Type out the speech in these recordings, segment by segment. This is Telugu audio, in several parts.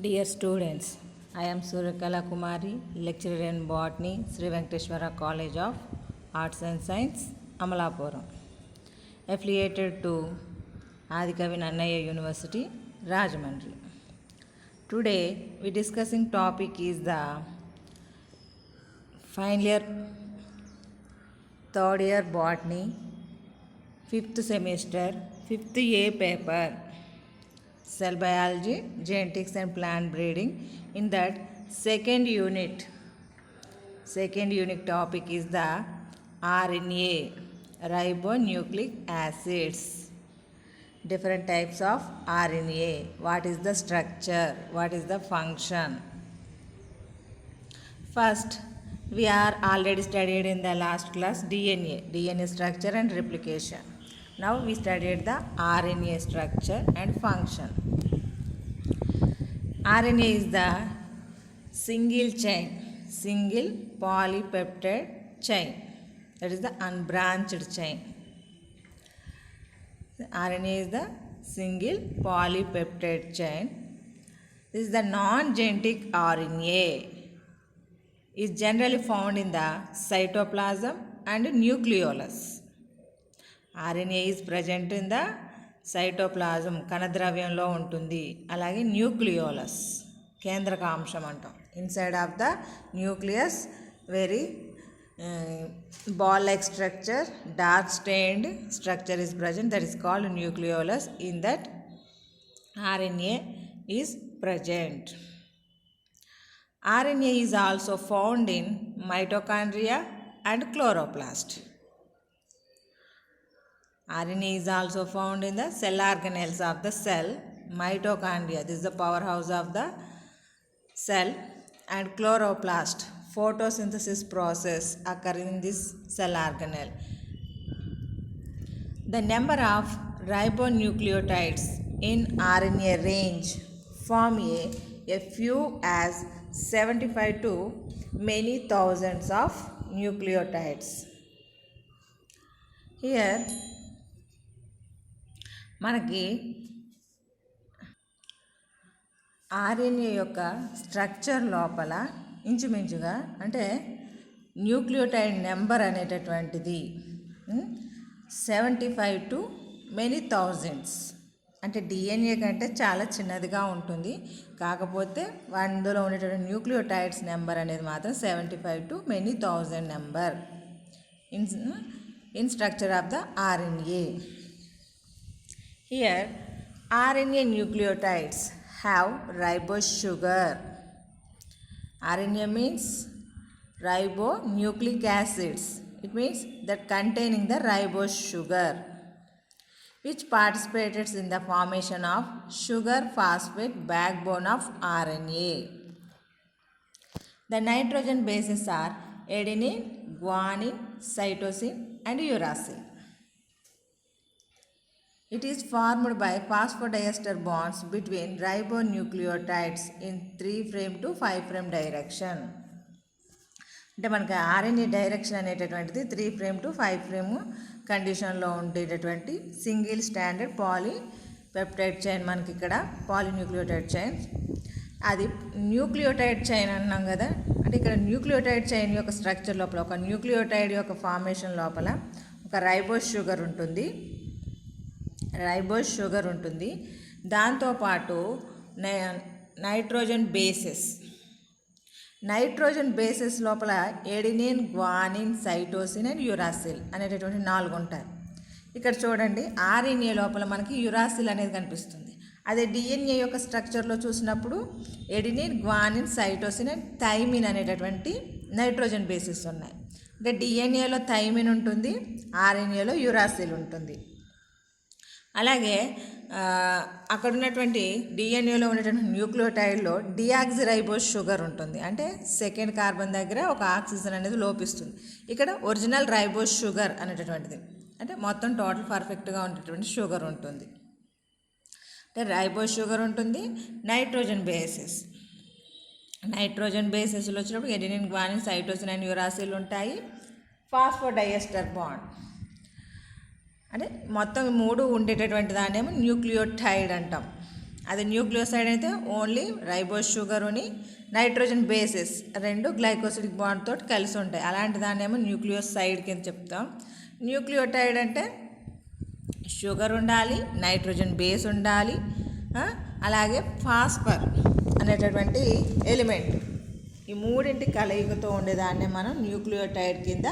Dear students, I am Suryakala Kumari, lecturer in botany, Sri Venkateshwara College of Arts and Science, Amalapuram, affiliated to Adikavi Nannaya University, Rajahmundry. Today, we discussing topic is the final year, third year botany, 5th semester, 5th A paper, cell biology, genetics and plant breeding. In that second unit topic is the RNA, ribonucleic acids. Different types of RNA. What is the structure? What is the function? First, we are already studied in the last class DNA structure and replication. Now we studied the RNA structure and function. RNA is the single polypeptide chain. That is the unbranched chain. The RNA is the single polypeptide chain. This is the non-genetic RNA. Is generally found in the cytoplasm and nucleolus. RNA is present in the cytoplasm, కణద్రవ్యంలో ఉంటుంది. అలాగే న్యూక్లియోలస్, కేంద్రకాంశం అంటాం. Inside of the nucleus very ball like structure, dark stained structure is present, that is called nucleolus. In that RNA is present. RNA is also found in mitochondria and chloroplast. RNA is also found in the cell organelles of the cell, mitochondria, this is the powerhouse of the cell, and chloroplast, photosynthesis process occurring in this cell organelle. The number of ribonucleotides in RNA range from a few as 75 to many thousands of nucleotides. Here మనకి ఆర్ఎన్ఏ యొక్క స్ట్రక్చర్ లోపల ఇంచుమించుగా అంటే న్యూక్లియోటైడ్ నెంబర్ అనేటటువంటిది 75 టు మెనీ థౌజండ్స్, అంటే డిఎన్ఏ కంటే చాలా చిన్నదిగా ఉంటుంది. కాకపోతే అందులో ఉండేటువంటి న్యూక్లియోటైడ్స్ నెంబర్ అనేది మాత్రం 75 to many thousand number in structure of the RNA. Here RNA nucleotides have ribose sugar. RNA means ribonucleic acids. It means that containing the ribose sugar, which participates in the formation of sugar phosphate backbone of RNA. The nitrogen bases are adenine, guanine, cytosine and uracil. It is formed by phosphodiester bonds between ribonucleotides in 3' to 5' direction. అంటే మనకి ఆర్ఎన్ఏ డైరెక్షన్ అనేటటువంటిది 3' to 5' కండిషన్లో ఉండేటటువంటి సింగిల్ స్టాండర్డ్ పాలీపెప్టైడ్ చైన్ మనకి ఇక్కడ పాలీన్యూక్లియోటైడ్ చైన్. అది న్యూక్లియోటైడ్ చైన్ అన్నాం కదా, అంటే ఇక్కడ న్యూక్లియోటైడ్ చైన్ యొక్క స్ట్రక్చర్ లోపల ఒక న్యూక్లియోటైడ్ యొక్క ఫార్మేషన్ లోపల ఒక రైబోస్ షుగర్ ఉంటుంది. దాంతోపాటు నైట్రోజన్ బేసెస్ లోపల adenine, guanine, cytosine and uracil అనేటటువంటి 4 ఉంటాయి. ఇక్కడ చూడండి, ఆర్ఎన్ఏ లోపల మనకి యురాసిల్ అనేది కనిపిస్తుంది. అదే డిఎన్ఏ యొక్క స్ట్రక్చర్లో చూసినప్పుడు adenine, guanine, cytosine and thymine అనేటటువంటి నైట్రోజన్ బేసెస్ ఉన్నాయి. అంటే డిఎన్ఏలో థైమిన్ ఉంటుంది, ఆర్ఎన్ఏలో యురాసిల్ ఉంటుంది. అలాగే అక్కడ ఉన్నటువంటి డిఎన్ఏలో ఉన్నటువంటి న్యూక్లియోటైడ్లో డియాక్సిరైబోస్ షుగర్ ఉంటుంది. అంటే సెకండ్ కార్బన్ దగ్గర ఒక ఆక్సిజన్ అనేది లోపిస్తుంది. ఇక్కడ ఒరిజినల్ రైబోస్ షుగర్ అనేటటువంటిది, అంటే మొత్తం టోటల్ పర్ఫెక్ట్గా ఉండేటువంటి షుగర్ ఉంటుంది. అంటే రైబోస్ షుగర్ ఉంటుంది. నైట్రోజన్ బేసెస్లో వచ్చినప్పుడు adenine, guanine, cytosine and uracil ఉంటాయి. ఫాస్ఫోడైఎస్టర్ బాండ్ అంటే మొత్తం 3 ఉండేటటువంటి దాన్నేమో న్యూక్లియోటైడ్ అంటాం. అదే న్యూక్లియోసైడ్ అయితే ఓన్లీ రైబోస్ షుగరుని నైట్రోజన్ బేసెస్ రెండు గ్లైకోసిడిక్ బాండ్ తోటి కలిసి ఉంటాయి. అలాంటి దాన్ని ఏమో న్యూక్లియోసైడ్ కింద చెప్తాం. న్యూక్లియోటైడ్ అంటే షుగర్ ఉండాలి, నైట్రోజన్ బేస్ ఉండాలి, అలాగే ఫాస్ఫర్ అనేటటువంటి ఎలిమెంట్, ఈ మూడింటి కలయికతో ఉండేదాన్ని మనం న్యూక్లియోటైడ్ కింద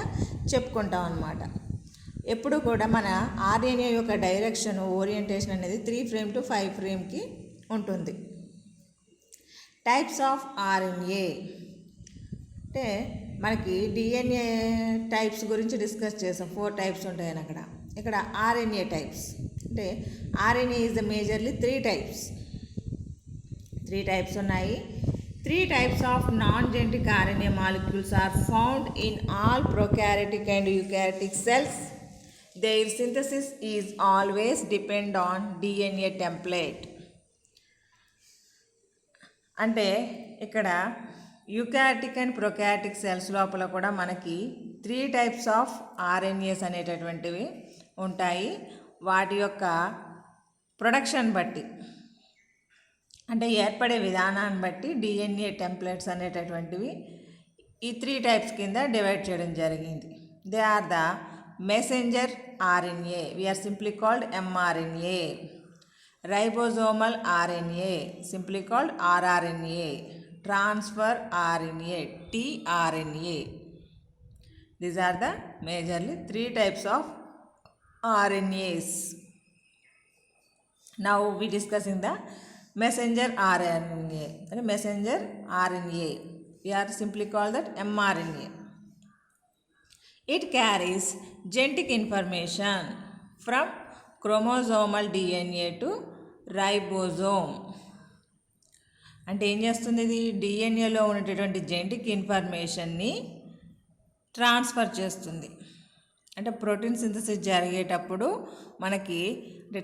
చెప్పుకుంటాం అన్నమాట. ఎప్పుడు కూడా మన ఆర్ఎన్ఏ యొక్క డైరెక్షన్ ఓరియంటేషన్ అనేది 3' to 5' ఉంటుంది. టైప్స్ ఆఫ్ ఆర్ఎన్ఏ అంటే మనకి డిఎన్ఏ టైప్స్ గురించి డిస్కస్ చేసాం. 4 టైప్స్ ఉంటాయని అక్కడ. ఇక్కడ ఆర్ఎన్ఏ టైప్స్ అంటే RNA is the majorly 3 types. 3 types ఉన్నాయి. 3 types of non genetic RNA molecules are found in all prokaryotic and eukaryotic cells. Their synthesis is always depend on DNA template. అంటే ఇక్కడ యూకారియోటిక్ అండ్ ప్రొకారియోటిక్ సెల్స్ లోపల కూడా మనకి 3 టైప్స్ ఆఫ్ ఆర్ఎన్ఏస్ అనేటటువంటివి ఉంటాయి. వాటి యొక్క ప్రొడక్షన్ బట్టి అంటే ఏర్పడే విధానాన్ని బట్టి డిఎన్ఏ టెంప్లెట్స్ అనేటటువంటివి ఈ 3 టైప్స్ కింద డివైడ్ చేయడం జరిగింది. They are the messenger RNA, we are simply called mRNA. Ribosomal RNA, simply called rRNA. Transfer RNA, tRNA. These are the majorly 3 types of RNAs. Now we discussing the messenger RNA. Messenger RNA, we are simply called that mRNA. It carries genetic information from chromosomal DNA to ribosome. అంటే ఏం చేస్తుంది? ఇది డిఎన్ఏలో ఉన్నటువంటి జెనెటిక్ ఇన్ఫర్మేషన్ని ట్రాన్స్ఫర్ చేస్తుంది. అంటే ప్రోటీన్ సింథసిస్ జరిగేటప్పుడు మనకి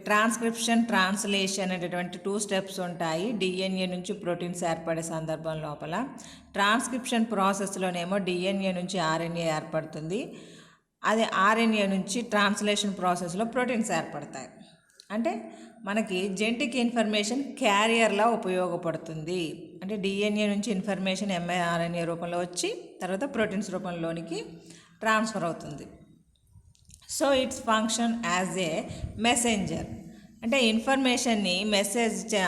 ట్రాన్స్క్రిప్షన్, ట్రాన్స్లేషన్ అనేటటువంటి 2 స్టెప్స్ ఉంటాయి. డిఎన్ఏ నుంచి ప్రోటీన్స్ ఏర్పడే సందర్భం లోపల ట్రాన్స్క్రిప్షన్ ప్రాసెస్లోనేమో డిఎన్ఏ నుంచి ఆర్ఎన్ఏ ఏర్పడుతుంది. అదే ఆర్ఎన్ఏ నుంచి ట్రాన్స్లేషన్ ప్రాసెస్లో ప్రోటీన్స్ ఏర్పడతాయి. అంటే మనకి జెనెటిక్ ఇన్ఫర్మేషన్ క్యారియర్లా ఉపయోగపడుతుంది. అంటే డిఎన్ఏ నుంచి ఇన్ఫర్మేషన్ ఎంఆర్ఎన్ఏ రూపంలో వచ్చి తర్వాత ప్రోటీన్స్ రూపంలోనికి ట్రాన్స్ఫర్ అవుతుంది. So it's function as a messenger. అంటే ఇన్ఫర్మేషన్ని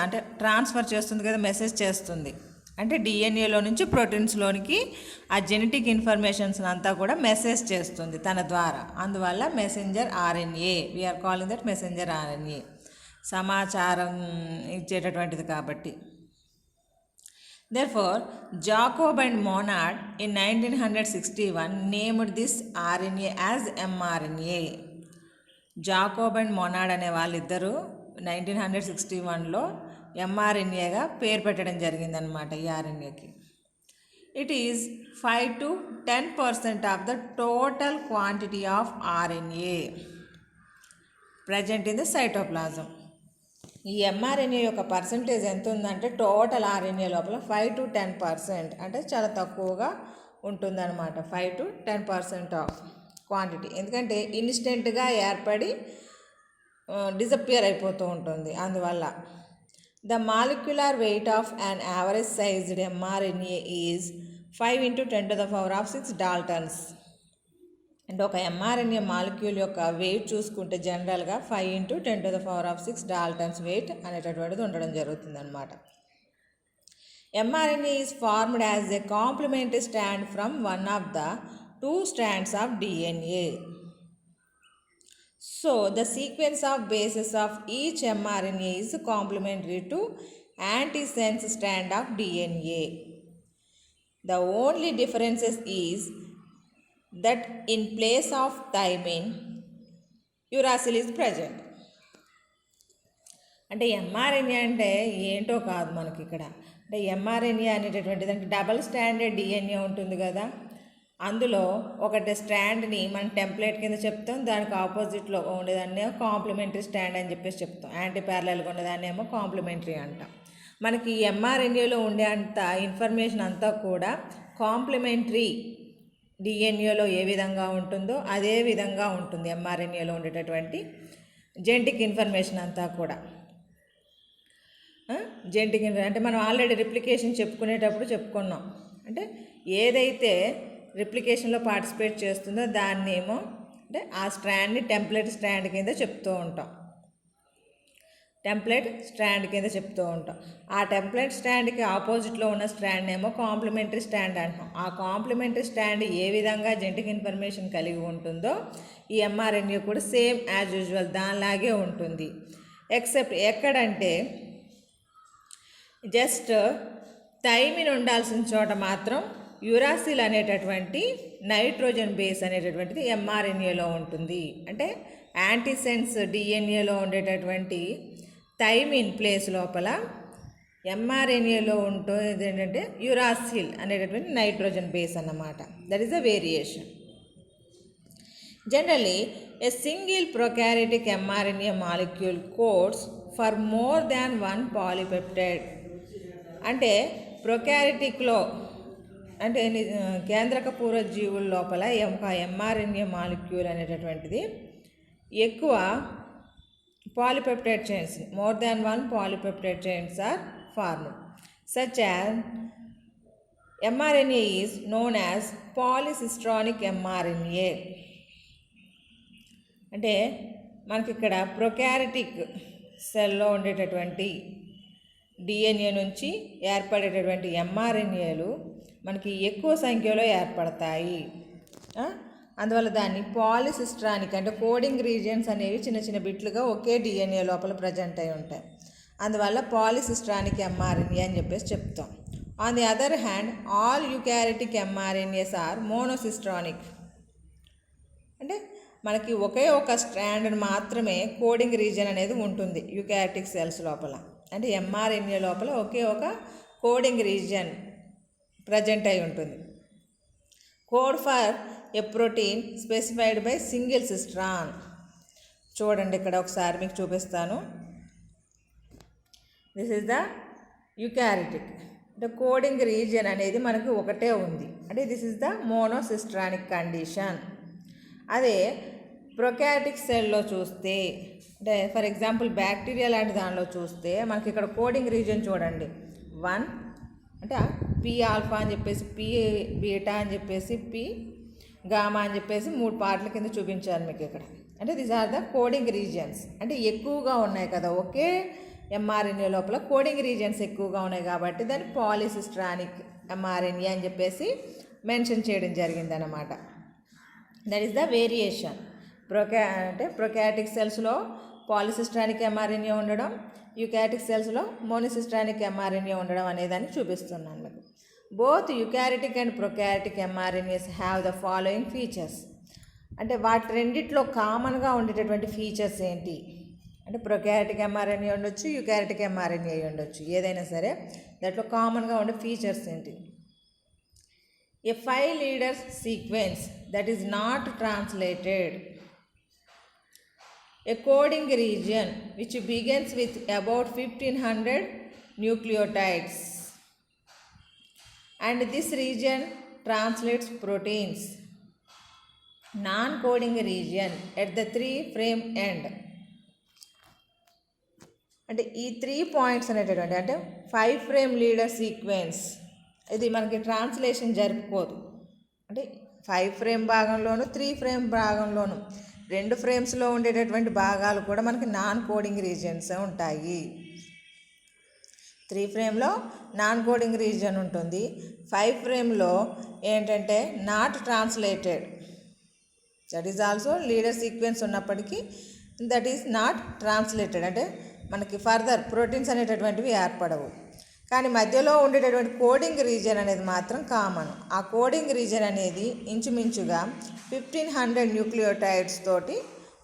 అంటే ట్రాన్స్ఫర్ చేస్తుంది కదా, మెసేజ్ చేస్తుంది. అంటే డిఎన్ఏలో నుంచి ప్రోటీన్స్లోనికి ఆ జెనెటిక్ ఇన్ఫర్మేషన్స్ అంతా కూడా మెసేజ్ చేస్తుంది తన ద్వారా. అందువల్ల messenger RNA, we are calling that messenger RNA. సమాచారం ఇచ్చేటటువంటిది కాబట్టి. Therefore, Jacob and Monod in 1961 named this RNA as mRNA. Jacob and Monod అనే వాళ్ళిద్దరూ 1961లో ఎంఆర్ఎన్ఏగా పేరు పెట్టడం జరిగిందనమాట ఈ ఆర్ఎన్ఏకి. It is 5 to 10% of the total quantity of RNA present in the cytoplasm. ఈ ఎంఆర్ఎన్ఏ యొక్క పర్సంటేజ్ ఎంత ఉందంటే టోటల్ ఆర్ఎన్ఏ లోపల 5 to 10%, అంటే చాలా తక్కువగా ఉంటుందన్నమాట. 5 to 10% ఆఫ్ క్వాంటిటీ. ఎందుకంటే ఇన్స్టెంట్గా ఏర్పడి డిసప్పియర్ అయిపోతూ ఉంటుంది. అందువల్ల the molecular weight of an average sized mRNA is 5 × 10⁶ Dalton's. అంటే ఒక ఎంఆర్ఎన్ఏ మాలిక్యూల్ యొక్క వెయిట్ చూసుకుంటే జనరల్గా 5 × 10⁶ డాల్టన్స్ వెయిట్ అనేటటువంటిది ఉండడం జరుగుతుంది అనమాట. MRNA is formed as a complementary strand from one of the 2 strands of DNA. So the sequence of bases of each mRNA is complementary to antisense strand of DNA. The only difference is that in place of thymine, uracil is present. అంటే ఎంఆర్ఎన్ఏ అంటే ఏంటో కాదు మనకి ఇక్కడ. అంటే ఎంఆర్ఎన్ఏ అనేటటువంటిది అంటే డబల్ స్టాండర్డ్ డిఎన్ఏ ఉంటుంది కదా, అందులో ఒకటి స్ట్రాండ్ని మనం టెంప్లెట్ కింద చెప్తాం, దానికి ఆపోజిట్లో ఉండేదాన్ని కాంప్లిమెంటరీ స్ట్రాండ్ అని చెప్పేసి చెప్తాం. యాంటీ ప్యారలల్గా ఉండేదాన్ని ఏమో కాంప్లిమెంటరీ అంటాం. మనకి ఎంఆర్ఎన్ఏలో ఉండే అంత ఇన్ఫర్మేషన్ అంతా కూడా కాంప్లిమెంటరీ డిఎన్ఏలో ఏ విధంగా ఉంటుందో అదే విధంగా ఉంటుంది ఎంఆర్ఎన్ఏలో ఉండేటటువంటి జెనెటిక్ ఇన్ఫర్మేషన్ అంతా కూడా. జెనెటిక్ అంటే మనం ఆల్రెడీ రిప్లికేషన్ చెప్పుకునేటప్పుడు చెప్పుకున్నాం. అంటే ఏదైతే రిప్లికేషన్లో పార్టిసిపేట్ చేస్తుందో దాన్నేమో అంటే ఆ స్ట్రాండ్ని టెంప్లెట్ స్ట్రాండ్ కింద చెప్తూ ఉంటాం. ఆ టెంప్లెట్ స్ట్రాండ్కి ఆపోజిట్లో ఉన్న స్ట్రాండ్ ఏమో కాంప్లిమెంటరీ స్ట్రాండ్ అంటాం. ఆ కాంప్లిమెంటరీ స్ట్రాండ్ ఏ విధంగా జెనెటిక్ ఇన్ఫర్మేషన్ కలిగి ఉంటుందో ఈ ఎంఆర్ఎన్ఏ కూడా సేమ్ యాజ్ యూజువల్ దానిలాగే ఉంటుంది. ఎక్సెప్ట్ ఎక్కడంటే జస్ట్ థైమిన్ ఉండాల్సిన చోట మాత్రం యురాసిల్ అనేటటువంటి నైట్రోజన్ బేస్ అనేటటువంటిది ఎంఆర్ఎన్ఏలో ఉంటుంది. అంటే యాంటీసెన్స్ డిఎన్ఏలో ఉండేటటువంటి థైమిన్ ప్లేస్ లోపల ఎంఆర్ఎన్ఏలో ఉంటుంది ఏంటంటే యురాసిల్ అనేటటువంటి నైట్రోజన్ బేస్ అన్నమాట. That is the variation. Generally a single prokaryotic mRNA molecule codes for more than one polypeptide. అంటే ప్రొకారియోటిక్లో అంటే కేంద్రక పూర్వజీవుల లోపల ఎంఆర్ఎన్ఏ మాలిక్యూల్ అనేటటువంటిది ఎక్కువ polypeptide chains, more than one polypeptide chains are formed. Such as mRNA is known as polycistronic mRNA. అంటే మనకి ఇక్కడ ప్రొకారియోటిక్ సెల్లో ఉండేటటువంటి డిఎన్ఏ నుంచి ఏర్పడేటటువంటి ఎంఆర్ఎన్ఏలు మనకి ఎక్కువ సంఖ్యలో ఏర్పడతాయి. అందువల్ల దాన్ని పాలిసిస్ట్రానిక్ అంటే కోడింగ్ రీజియన్స్ అనేవి చిన్న చిన్న బిట్లుగా ఒకే డిఎన్ఏ లోపల ప్రజెంట్ అయి ఉంటాయి. అందువల్ల పాలిసిస్ట్రానిక్ ఎంఆర్ఎన్ఏ అని చెప్పేసి చెప్తాం. On the other hand all eukaryotic mRNAs are monocistronic. అంటే మనకి ఒకే ఒక స్ట్రాండ్ మాత్రమే కోడింగ్ రీజియన్ అనేది ఉంటుంది యూకారియోటిక్ సెల్స్ లోపల. అంటే ఎంఆర్ఎన్ఏ లోపల ఒకే ఒక కోడింగ్ రీజియన్ ప్రజెంట్ అయి ఉంటుంది. Code for a protein specified by single cistron. చూడండి ఇక్కడ ఒకసారి మీకు చూపిస్తాను. This is the eukaryotic. అంటే కోడింగ్ రీజియన్ అనేది మనకు ఒకటే ఉంది. అంటే this is the monocistronic condition. అదే ప్రొకారియోటిక్ సెల్లో చూస్తే అంటే ఫర్ ఎగ్జాంపుల్ బ్యాక్టీరియా లాంటి దానిలో చూస్తే మనకి ఇక్కడ కోడింగ్ రీజియన్ చూడండి 1 అంటే పి ఆల్ఫా అని చెప్పేసి పి బీటా అని చెప్పేసి పి గామా అని చెప్పేసి 3 పార్ట్ల కింద చూపించాను మీకు ఇక్కడ. అంటే these are the coding regions. అంటే ఎక్కువగా ఉన్నాయి కదా ఒకే ఎంఆర్ఎన్ఏ లోపల కోడింగ్ రీజియన్స్ ఎక్కువగా ఉన్నాయి కాబట్టి దాన్ని పాలిసిస్ట్రానిక్ ఎంఆర్ఎన్ఏ అని చెప్పేసి మెన్షన్ చేయడం జరిగిందనమాట. That is the variation. అంటే ప్రొకారియోటిక్ సెల్స్లో పాలిసిస్ట్రానిక్ ఎంఆర్ఎన్ఏ ఉండడం, యూకారియోటిక్ సెల్స్లో మోనోసిస్ట్రానిక్ ఎంఆర్ఎన్ఏ ఉండడం అనేదాన్ని చూపిస్తున్నాను మీకు. Both eukaryotic and prokaryotic ఎంఆర్ఎన్ఏస్ have the following features. అంటే వాటి రెండిట్లో కామన్గా ఉండేటటువంటి ఫీచర్స్ ఏంటి అంటే ప్రొకారియోటిక్ ఎంఆర్ఎన్ఏ ఉండొచ్చు, యూకారియోటిక్ ఎంఆర్ఎన్ఏ ఉండొచ్చు, ఏదైనా సరే దాంట్లో కామన్గా ఉండే ఫీచర్స్ ఏంటి? ఏ 5 leaders sequence that is not translated, a coding region which begins with about 1500 nucleotides, and this region translates proteins. Non-coding region at the 3 frame end. అంటే ఈ 3 పాయింట్స్ అనేటటువంటి అంటే 5 frame leader sequence ఇది మనకి ట్రాన్స్లేషన్ జరుపుకోదు. అంటే 5 frame భాగంలోను 3 frame భాగంలోను 2 ఫ్రేమ్స్లో ఉండేటటువంటి భాగాలు కూడా మనకి నాన్ కోడింగ్ రీజియన్స్ ఉంటాయి. 3 ఫ్రేమ్లో నాన్ కోడింగ్ రీజియన్ ఉంటుంది. 5 ఫ్రేమ్లో ఏంటంటే not translated, that is also leader sequence ఉన్నప్పటికీ దట్ ఈజ్ నాట్ ట్రాన్స్లేటెడ్. అంటే మనకి ఫర్దర్ ప్రోటీన్స్ అనేటటువంటివి ఏర్పడవు. కానీ మధ్యలో ఉండేటటువంటి కోడింగ్ రీజియన్ అనేది మాత్రం కామన్. ఆ కోడింగ్ రీజియన్ అనేది ఇంచుమించుగా 1500 న్యూక్లియోటైడ్స్ తోటి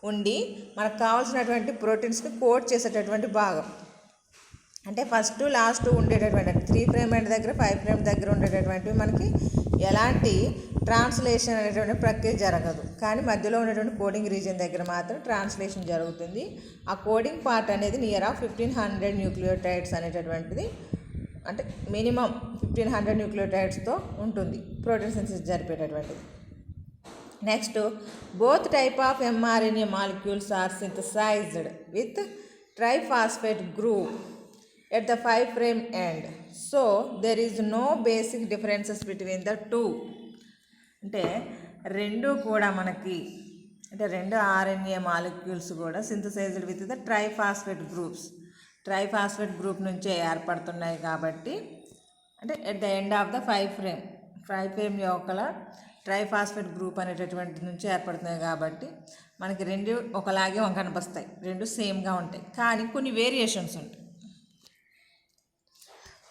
ఉండి మనకు కావాల్సినటువంటి ప్రోటీన్స్ని కోడ్ చేసేటటువంటి భాగం. అంటే ఫస్ట్ లాస్ట్ ఉండేటటువంటి 3 ఫ్రేమ్ ఎండ్ దగ్గర 5 ఫ్రేమ్ దగ్గర ఉండేటటువంటివి మనకి ఎలాంటి ట్రాన్స్లేషన్ అనేటువంటి ప్రక్రియ జరగదు. కానీ మధ్యలో ఉండేటువంటి కోడింగ్ రీజియన్ దగ్గర మాత్రం ట్రాన్స్లేషన్ జరుగుతుంది. ఆ కోడింగ్ పార్ట్ అనేది నియర్ ఆఫ్ 1500 న్యూక్లియోటైడ్స్ అనేటటువంటిది అంటే మినిమం 1500 న్యూక్లియోటైడ్స్తో ఉంటుంది ప్రోటీన్ సింథసిస్ జరిపేటటువంటిది. Next both type of mRNA molecules are synthesized with triphosphate group at the 5' end. So there is no basic differences between the two. అంటే రెండు కూడా మనకి అంటే రెండు RNA మాలిక్యూల్స్ కూడా synthesised with the triphosphate group నుంచే ఏర్పడుతున్నాయి కాబట్టి అంటే at the end of the 5' యొక్క ట్రైఫాస్ఫేట్ గ్రూప్ అనేటటువంటి నుంచి ఏర్పడుతున్నాయి కాబట్టి మనకి రెండు ఒకలాగే కనిపిస్తాయి, రెండు సేమ్గా ఉంటాయి, కానీ కొన్ని వేరియేషన్స్ ఉంటాయి.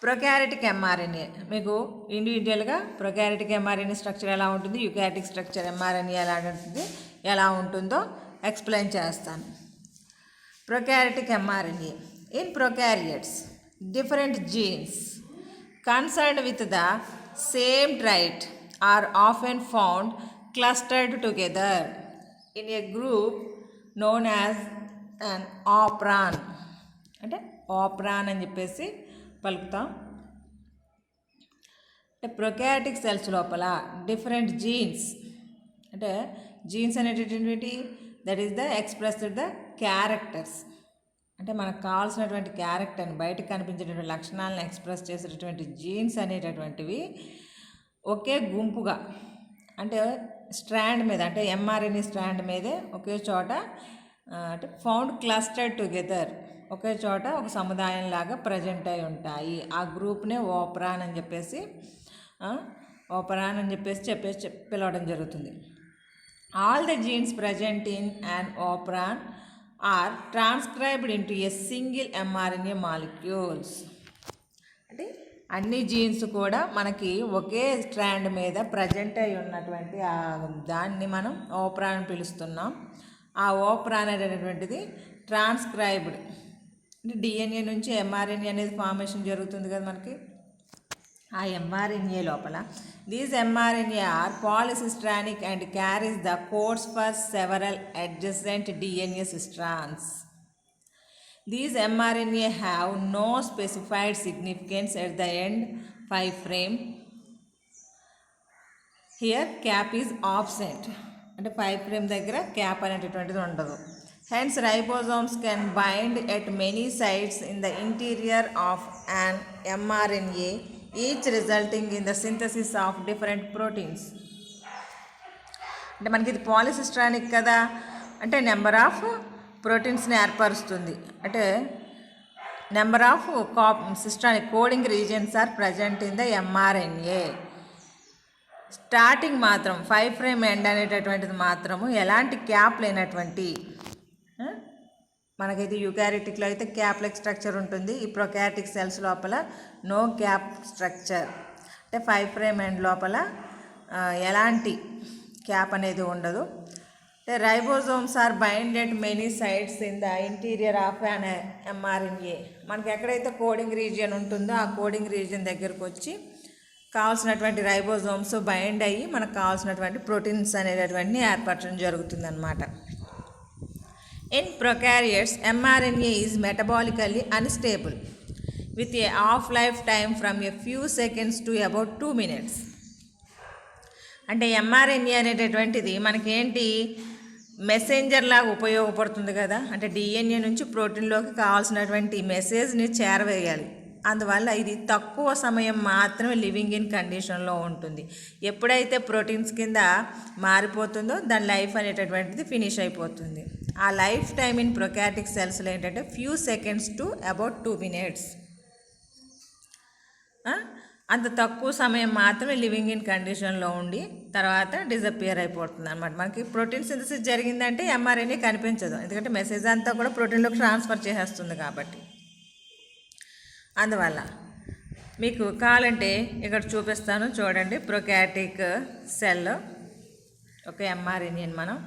ప్రొకారియోటిక్ mRNA మీకు ఇండివిజువల్గా ప్రొకారియోటిక్ mRNA స్ట్రక్చర్ ఎలా ఉంటుంది, యూకారియోటిక్ స్ట్రక్చర్ mRNA ఎలా ఉంటుందో ఎక్స్ప్లెయిన్ చేస్తాను. Prokaryotic mRNA in prokaryotes different genes concerned with the same trait are often found clustered together in a group known as an operon. అంటే ఆప్రాన్ అని చెప్పేసి పలుకుతాం. అంటే ప్రొకారియోటిక్ సెల్స్ లోపల డిఫరెంట్ జీన్స్, అంటే జీన్స్ అనేటటువంటి that is the expressed the characters, అంటే మనకు కావాల్సినటువంటి క్యారెక్టర్ని బయటకు కనిపించేటటువంటి లక్షణాలను ఎక్స్ప్రెస్ చేసేటటువంటి జీన్స్ అనేటటువంటివి ఒకే గుంపుగా అంటే స్ట్రాండ్ మీద అంటే mRNA స్ట్రాండ్ మీదే ఒకే చోట అంటే ఫౌండ్ క్లస్టర్డ్ టుగెదర్ ఒకే చోట ఒక సముదాయం లాగా ప్రజెంట్ అయి ఉంటాయి. ఆ గ్రూప్నే ఓప్రాన్ అని చెప్పేసి పిలవడం జరుగుతుంది. All the genes present in and operon are transcribed into a single mRNA molecules. అంటే అన్ని జీన్స్ కూడా మనకి ఒకే స్ట్రాండ్ మీద ప్రజెంట్ అయి ఉన్నటువంటి దాన్ని మనం ఓప్రాన్ పిలుస్తున్నాం. ఆ ఓప్రాన్ అనేటటువంటిది ట్రాన్స్క్రైబ్డ్ అంటే DNA నుంచి mRNA అనేది ఫార్మేషన్ జరుగుతుంది కదా మనకి. ఆ mRNA లోపల these mRNA are polycistronic and carries the codes for several adjacent DNA strands. These mRNA have no specified significance at the end 5'. Here cap is absent. అంటే 5' దగ్గర క్యాప్ అనేటటువంటిది ఉండదు. Hence ribosomes can bind at many sites in the interior of an mRNA, each resulting in the synthesis of different proteins. అంటే మనకి ఇది పాలిసిస్ట్రానిక్ కదా, అంటే నెంబర్ ఆఫ్ ప్రోటీన్స్ని ఏర్పరుస్తుంది. అంటే number of cistronic coding regions are present in the mRNA. Starting మాత్రం 5' ఎండ్ అనేటటువంటిది మాత్రము ఎలాంటి క్యాప్ లేనటువంటి, మనకైతే యూకారియోటిక్లో అయితే క్యాప్ లైక్ స్ట్రక్చర్ ఉంటుంది. ఈ ప్రొకారియోటిక్ సెల్స్ లోపల నో క్యాప్ స్ట్రక్చర్, అంటే 5' ఎండ్ లోపల ఎలాంటి క్యాప్ అనేది ఉండదు. అంటే ribosomes are binded many sites in the interior of an mRNA. మనకి ఎక్కడైతే కోడింగ్ రీజియన్ ఉంటుందో ఆ కోడింగ్ రీజియన్ దగ్గరకు వచ్చి కావాల్సినటువంటి రైబోజోమ్స్ బైండ్ అయ్యి మనకు కావాల్సినటువంటి ప్రోటీన్స్ అనేటటువంటి ఏర్పరచడం జరుగుతుందన్నమాట. In prokaryotes mRNA is metabolically unstable with a half life time from a few seconds to about 2 minutes. అంటే mRNA అనేటటువంటిది మనకేంటి మెసెంజర్ లాగా ఉపయోగపడుతుంది కదా, అంటే DNA నుంచి ప్రోటీన్లోకి కావాల్సినటువంటి మెసేజ్ని చేరవేయాలి. అందువల్ల ఇది తక్కువ సమయం మాత్రమే లివింగ్ ఇన్ కండిషన్లో ఉంటుంది. ఎప్పుడైతే ప్రోటీన్స్ కింద మారిపోతుందో దాని లైఫ్ అనేటటువంటిది ఫినిష్ అయిపోతుంది. ఆ లైఫ్ టైమ్ ఇన్ ప్రొకారియోటిక్ సెల్స్లో ఏంటంటే few seconds to about 2 minutes. అంత తక్కువ సమయం మాత్రమే లివింగ్ ఇన్ కండిషన్లో ఉండి తర్వాత డిజపియర్ అయిపోతుంది అనమాట. మనకి ప్రోటీన్ సింథసిస్ జరిగిందంటే mRNA కనిపించదు, ఎందుకంటే మెసేజ్ అంతా కూడా ప్రోటీన్లోకి ట్రాన్స్ఫర్ చేసేస్తుంది కాబట్టి. అందువల్ల మీకు కావాలంటే ఇక్కడ చూపిస్తాను చూడండి. ప్రొకారియోటిక్ సెల్ ఒక mRNA మనం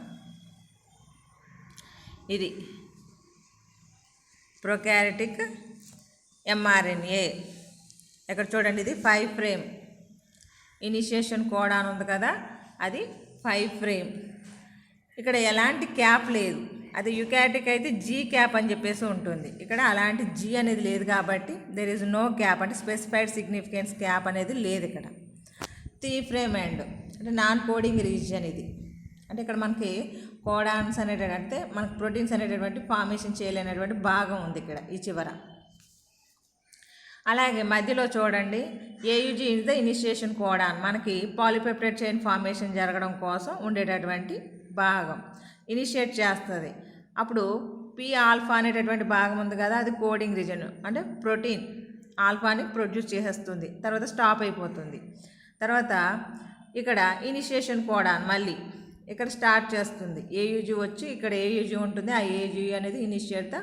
ఇది ప్రొకారియోటిక్ mRNA ఇక్కడ చూడండి. ఇది 5' ఇనిషియేషన్ కోడాన్ ఉంది కదా, అది 5'. ఇక్కడ ఎలాంటి క్యాప్ లేదు. అది యూకారియోటిక్ అయితే G క్యాప్ అని చెప్పేసి ఉంటుంది. ఇక్కడ అలాంటి G అనేది లేదు కాబట్టి దెర్ ఈజ్ నో క్యాప్, అంటే స్పెసిఫైడ్ సిగ్నిఫికెన్స్ క్యాప్ అనేది లేదు. ఇక్కడ 3' ఎండ్ అంటే నాన్ కోడింగ్ రీజియన్ ఇది. అంటే ఇక్కడ మనకి కోడాన్స్ అనేటంటే మనకు ప్రోటీన్స్ అనేటటువంటి ఫార్మేషన్ చేయలేనటువంటి భాగం ఉంది ఇక్కడ ఈ చివర. అలాగే మధ్యలో చూడండి ఏయుజీ ఇస్ ద ఇనిషియేషన్ కోడాన్, మనకి పాలిపెప్టైడ్ చైన్ ఫార్మేషన్ జరగడం కోసం ఉండేటటువంటి భాగం ఇనిషియేట్ చేస్తుంది. అప్పుడు పి ఆల్ఫా అనేటటువంటి భాగం ఉంది కదా, అది కోడింగ్ రీజన్, అంటే ప్రోటీన్ ఆల్ఫాని ప్రొడ్యూస్ చేసేస్తుంది, తర్వాత స్టాప్ అయిపోతుంది. తర్వాత ఇక్కడ ఇనిషియేషన్ కోడాన్ మళ్ళీ ఇక్కడ స్టార్ట్ చేస్తుంది, ఏయుజీ వచ్చి ఇక్కడ ఏయుజీ ఉంటుంది, ఆ ఏయుజీ అనేది ఇనిషియేట్ ద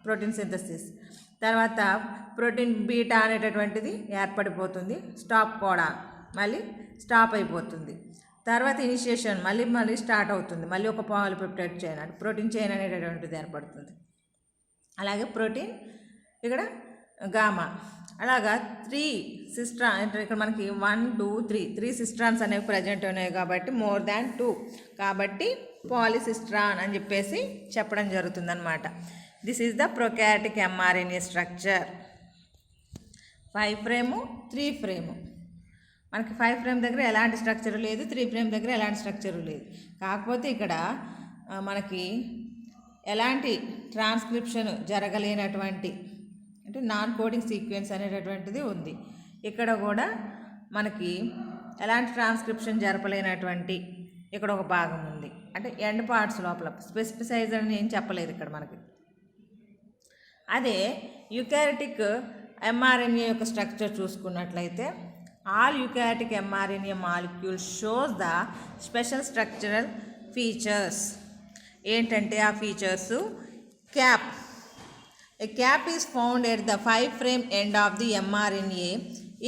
ప్రోటీన్ సింథసిస్. తర్వాత ప్రోటీన్ బీటా అనేటటువంటిది ఏర్పడిపోతుంది, స్టాప్ కోడాన్ మళ్ళీ స్టాప్ అయిపోతుంది. తర్వాత ఇనిషియేషన్ మళ్ళీ స్టార్ట్ అవుతుంది, మళ్ళీ ఒక పాలిపెప్టైడ్ చైన్ అంటే ప్రోటీన్ చైన్ అనేటటువంటిది ఏర్పడుతుంది. అలాగే ప్రోటీన్ ఇక్కడ గామా, అలాగా 3 సిస్ట్రాన్ అంటే ఇక్కడ మనకి 1 2 3 సిస్ట్రాన్స్ అనేవి ప్రజెంట్ ఉన్నాయి కాబట్టి మోర్ దాన్ 2 కాబట్టి పాలిసిస్ట్రాన్ అని చెప్పేసి చెప్పడం జరుగుతుంది అనమాట. This is the prokaryotic mRNA structure. 5 frame 3 frame. మనకి 5 ఫ్రేమ్ దగ్గర ఎలాంటి స్ట్రక్చర్ లేదు, 3 ఫ్రేమ్ దగ్గర ఎలాంటి స్ట్రక్చర్ లేదు. కాకపోతే ఇక్కడ మనకి ఎలాంటి ట్రాన్స్క్రిప్షన్ జరగలేనటువంటి అంటే నాన్ కోడింగ్ సీక్వెన్స్ అనేటటువంటిది ఉంది. ఇక్కడ కూడా మనకి ఎలాంటి ట్రాన్స్క్రిప్షన్ జరపలేనటువంటి ఇక్కడ ఒక భాగం ఉంది, అంటే ఎండ్ పార్ట్స్ లోపల స్పెసిఫైజ్ అని ఏం చెప్పలేదు ఇక్కడ మనకి. అదే యూకారియోటిక్ ఎంఆర్ఎన్ఏ యొక్క స్ట్రక్చర్ చూసుకున్నట్లయితే all eukaryotic mRNA molecule shows the special structural features. ఏంటంటే ఆ features cap. A cap is found at the 5 frame end of the mRNA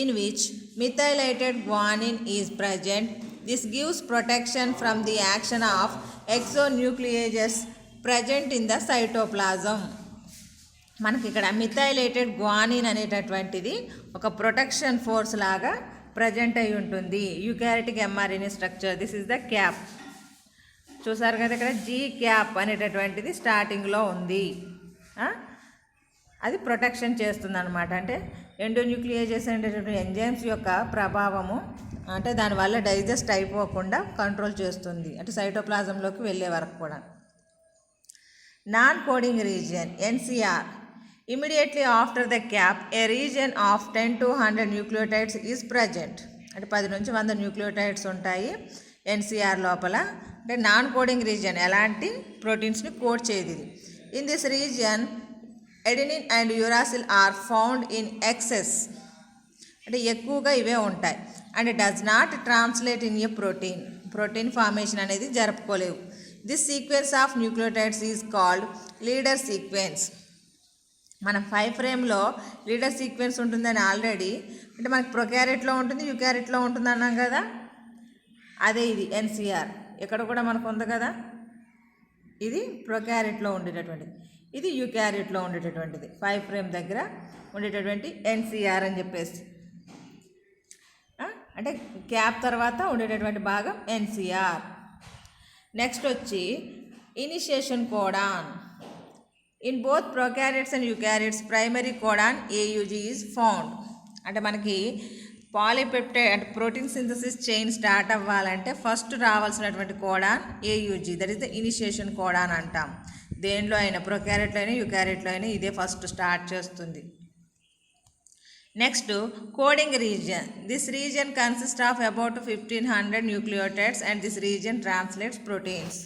in which methylated guanine is present. This gives protection from the action of exonucleases present in the cytoplasm. మనకి ఇక్కడ మిథైలేటెడ్ గ్వానిన్ అనేటటువంటిది ఒక ప్రొటెక్షన్ ఫోర్స్ లాగా ప్రజెంట్ అయి ఉంటుంది eukaryotic mRNA structure. This is the cap. చూసారు కదా ఇక్కడ జీ క్యాప్ అనేటటువంటిది స్టార్టింగ్లో ఉంది, అది ప్రొటెక్షన్ చేస్తుంది అనమాట. అంటే ఎండోన్యూక్లియేజెస్ అనేటటువంటి ఎంజైమ్స్ యొక్క ప్రభావము అంటే దానివల్ల డైజెస్ట్ అయిపోకుండా కంట్రోల్ చేస్తుంది, అంటే సైటోప్లాజంలోకి వెళ్ళే వరకు కూడా. Non coding region NCR. Immediately after the cap A region of 10 to 100 nucleotides is present. అంటే 10 నుంచి 100 న్యూక్లియోటైడ్స్ ఉంటాయి ఎన్సిఆర్ లోపల. అంటే నాన్ కోడింగ్ రీజియన్, ఎలాంటి ప్రోటీన్స్ని కోడ్ చేయదు ఇది. In this region adenine and uracil are found in excess, అంటే ఎక్కువగా ఇవే ఉంటాయి. And does not translate in a protein formation అనేది జరుపుకోలేవు. This sequence of nucleotides is called leader sequence. మనం 5 ఫ్రేమ్లో లీడర్ సీక్వెన్స్ ఉంటుందని ఆల్రెడీ, అంటే మనకి ప్రొకారియోట్లో ఉంటుంది యూకారియోట్లో ఉంటుంది అన్నాం కదా, అదే ఇది ఎన్సిఆర్. ఇక్కడ కూడా మనకు ఉంది కదా, ఇది ప్రొకారియోట్లో ఉండేటటువంటిది, ఇది యూకారియోట్లో ఉండేటటువంటిది. 5 ఫ్రేమ్ దగ్గర ఉండేటటువంటి ఎన్సిఆర్ అని చెప్పేసి, అంటే క్యాప్ తర్వాత ఉండేటటువంటి భాగం ఎన్సిఆర్. నెక్స్ట్ వచ్చి initiation codon. In both prokaryotes and eukaryotes primary codon ఏయుజీ is found. అంటే మనకి పాలిపెప్టైడ్ అంటే ప్రోటీన్ సింథసిస్ చైన్ స్టార్ట్ అవ్వాలంటే ఫస్ట్ రావాల్సినటువంటి codon ఏయుజీ, that is the initiation codon అంటాం. దేంట్లో అయినా ప్రొకారియోట్లో అయినా యూకారియోట్లో అయినా ఇదే ఫస్ట్ స్టార్ట్ చేస్తుంది. Next coding region. This region consist of about 1500 nucleotides and this region translates proteins.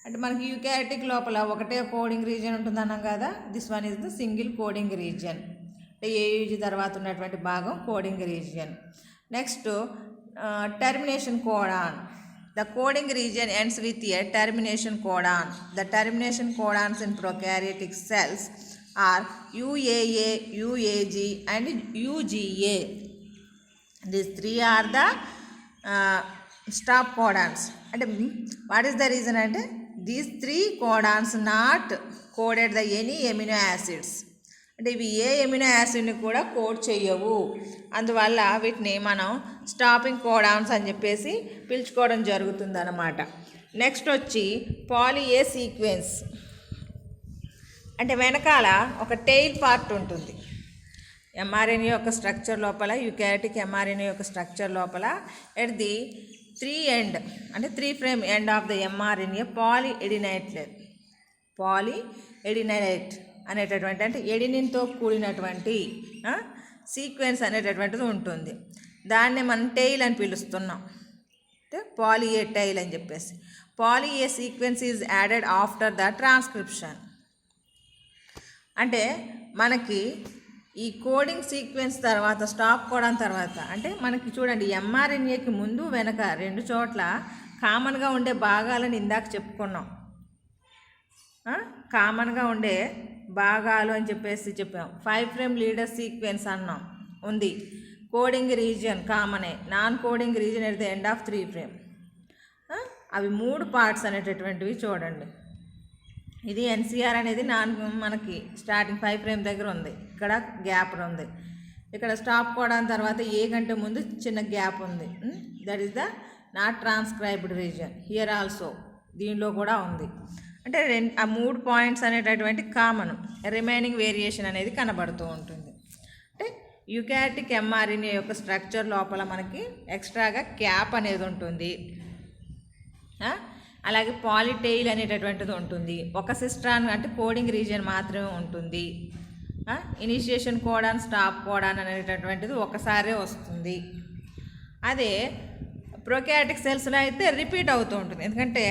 అంటే మనకి యూకారియోటిక్ లోపల ఒకటే కోడింగ్ రీజియన్ ఉంటుంది అన్నాం కదా, this one is the single coding region. అంటే ఏయుజీ తర్వాత ఉన్నటువంటి భాగం coding region. Next termination codon. The coding region ends with a termination codon. The termination codons in prokaryotic cells are UAA, UAG and UGA. These 3 are the stop codons. And what is the reason? And these 3 codons not coded the any amino acids. అంటే ఇవి ఏ ఎమినో యాసిడ్ని కూడా కోడ్ చేయవు, అందువల్ల వీటిని మనం స్టాపింగ్ కోడాన్స్ అని చెప్పేసి పిలుచుకోవడం జరుగుతుంది అన్నమాట. నెక్స్ట్ వచ్చి పాలీ ఏ సీక్వెన్స్. అంటే వెనకాల ఒక టెయిల్ పార్ట్ ఉంటుంది ఎంఆర్ఎన్ఏ యొక్క స్ట్రక్చర్ లోపల, యూకారియోటిక్ ఎంఆర్ఎన్ఏ యొక్క స్ట్రక్చర్ లోపల ఎట్ ది 3 ఎండ్ అంటే 3 frame end of the mRNA poly adenylate అనేటటువంటి అంటే ఎడినిన్తో కూడినటువంటి సీక్వెన్స్ అనేటటువంటిది ఉంటుంది. దాన్ని మనం టెయిల్ అని పిలుస్తున్నాం, అంటే పాలీ ఏ టెయిల్ అని చెప్పేసి. Poly A sequence is added after the transcription. అంటే మనకి ఈ కోడింగ్ సీక్వెన్స్ తర్వాత స్టాప్ కోడాన్ తర్వాత అంటే మనకి చూడండి ఎంఆర్ఎన్ఏకి ముందు వెనక రెండు చోట్ల కామన్గా ఉండే భాగాలను ఇందాక చెప్పుకున్నాం. కామన్గా ఉండే భాగాలు అని చెప్పేసి చెప్పాం. 5 ఫ్రేమ్ లీడర్ సీక్వెన్స్ అన్నాం ఉంది. కోడింగ్ రీజియన్ కామనే, non coding region at the end of 3 frame. అవి 3 పార్ట్స్ అనేటటువంటివి చూడండి. ఇది ఎన్సీఆర్ అనేది మనకి స్టార్టింగ్ 5 ఫ్రేమ్ దగ్గర ఉంది, ఇక్కడ గ్యాప్ ఉంది. ఇక్కడ స్టాప్ కోడాన్ తర్వాత ఏ కంటే ముందు చిన్న గ్యాప్ ఉంది. That is the not transcribed region. Here also దీనిలో కూడా ఉంది. అంటే ఆ 3 పాయింట్స్ అనేటటువంటి కామన్, రిమైనింగ్ వేరియేషన్ అనేది కనబడుతూ ఉంటుంది. అంటే యూకారియోటిక్ ఎంఆర్ఎన్ఏ యొక్క స్ట్రక్చర్ లోపల మనకి ఎక్స్ట్రాగా క్యాప్ అనేది ఉంటుంది. అలాగే పాలిటెయిల్ అనేటటువంటిది ఉంటుంది. ఒక సిస్ట్రాన్ అంటే కోడింగ్ రీజియన్ మాత్రమే ఉంటుంది. ఇనిషియేషన్ కోడాన్, స్టాప్ కోడాన్ అనేటటువంటిది ఒకసారే వస్తుంది. అదే ప్రొకారియోటిక్ సెల్స్లో అయితే రిపీట్ అవుతూ ఉంటుంది, ఎందుకంటే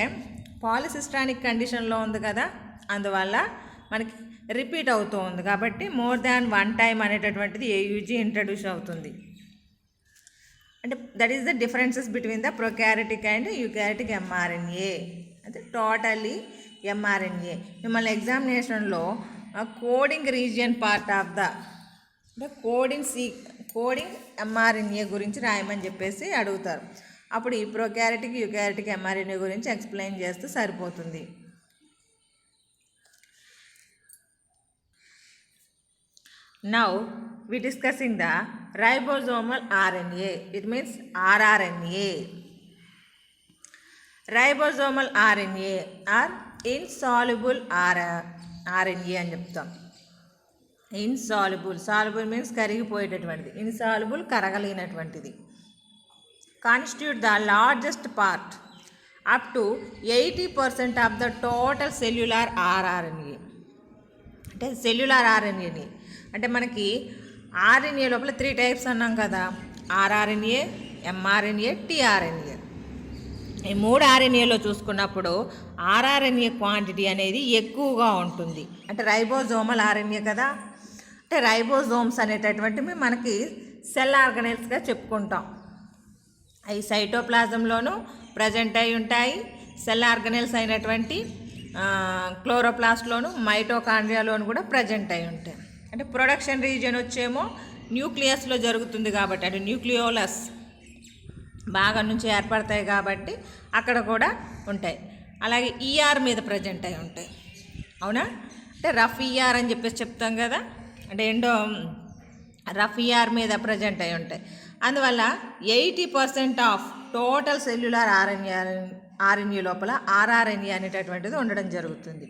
పాలిసిస్ట్రానిక్ కండిషన్లో ఉంది కదా, అందువల్ల మనకి రిపీట్ అవుతూ ఉంది. కాబట్టి మోర్ దాన్ 1 టైం అనేటటువంటిది ఏయుజీ ఇంట్రడ్యూస్ అవుతుంది. అంటే that is the differences between the prokaryotic and eukaryotic mRNA. అంటే టోటల్లీ ఎంఆర్ఎన్ఏ. మిమ్మల్ని ఎగ్జామినేషన్లో coding region part of the coding mRNA గురించి రాయమని చెప్పేసి అడుగుతారు. అప్పుడు ఈ ప్రొకారియోటిక్ యూకారియోటిక్ ఎంఆర్ఎన్ఏ గురించి ఎక్స్ప్లెయిన్ చేస్తూ సరిపోతుంది. Now we discussing the ribosomal RNA. It means rRNA. Ribosomal RNA are insoluble RNA అని చెప్తాం. ఇన్సాల్యుబుల్, సాల్యుబుల్ మీన్స్ కరిగిపోయేటటువంటిది, ఇన్సాల్యుబుల్ కరగలేనటువంటిది. Constitute the largest part up to 80% of the total cellular rRNA. అంటే సెల్యులార్ ఆర్ఎన్ఏని అంటే మనకి ఆర్ఎన్ఏ లోపల 3 టైప్స్ అన్నాం కదా, ఆర్ఆర్ఎన్ఏ, ఎంఆర్ఎన్ఏ, టీఆర్ఎన్ఏ. ఈ 3 ఆర్ఎన్ఏలో చూసుకున్నప్పుడు ఆర్ఆర్ఎన్ఏ క్వాంటిటీ అనేది ఎక్కువగా ఉంటుంది. అంటే రైబోజోమల్ ఆర్ఎన్ఏ కదా, అంటే రైబోజోమ్స్ అనేటటువంటివి మనకి సెల్ ఆర్గనెల్స్గా చెప్పుకుంటాం. అవి సైటోప్లాజంలోనూ ప్రజెంట్ అయి ఉంటాయి. సెల్ ఆర్గనెల్స్ అయినటువంటి క్లోరోప్లాస్ట్లోను, మైటోకాండ్రియాలోను కూడా ప్రజెంట్ అయి ఉంటాయి. అంటే ప్రొడక్షన్ రీజియన్ వచ్చేమో న్యూక్లియస్లో జరుగుతుంది కాబట్టి, అంటే న్యూక్లియోలస్ భాగం నుంచి ఏర్పడతాయి కాబట్టి అక్కడ కూడా ఉంటాయి. అలాగే ఈఆర్ మీద ప్రజెంట్ అయి ఉంటాయి. అవునా? అంటే రఫ్ ఈఆర్ అని చెప్పేసి చెప్తాం కదా, అంటే రఫ్ ఈఆర్ మీద ప్రజెంట్ అయి ఉంటాయి. అందువల్ల 80% ఆఫ్ టోటల్ సెల్యులార్ ఆర్ఎన్ఏ లోపల ఆర్ఆర్ఎన్ఏ అనేటటువంటిది ఉండడం జరుగుతుంది.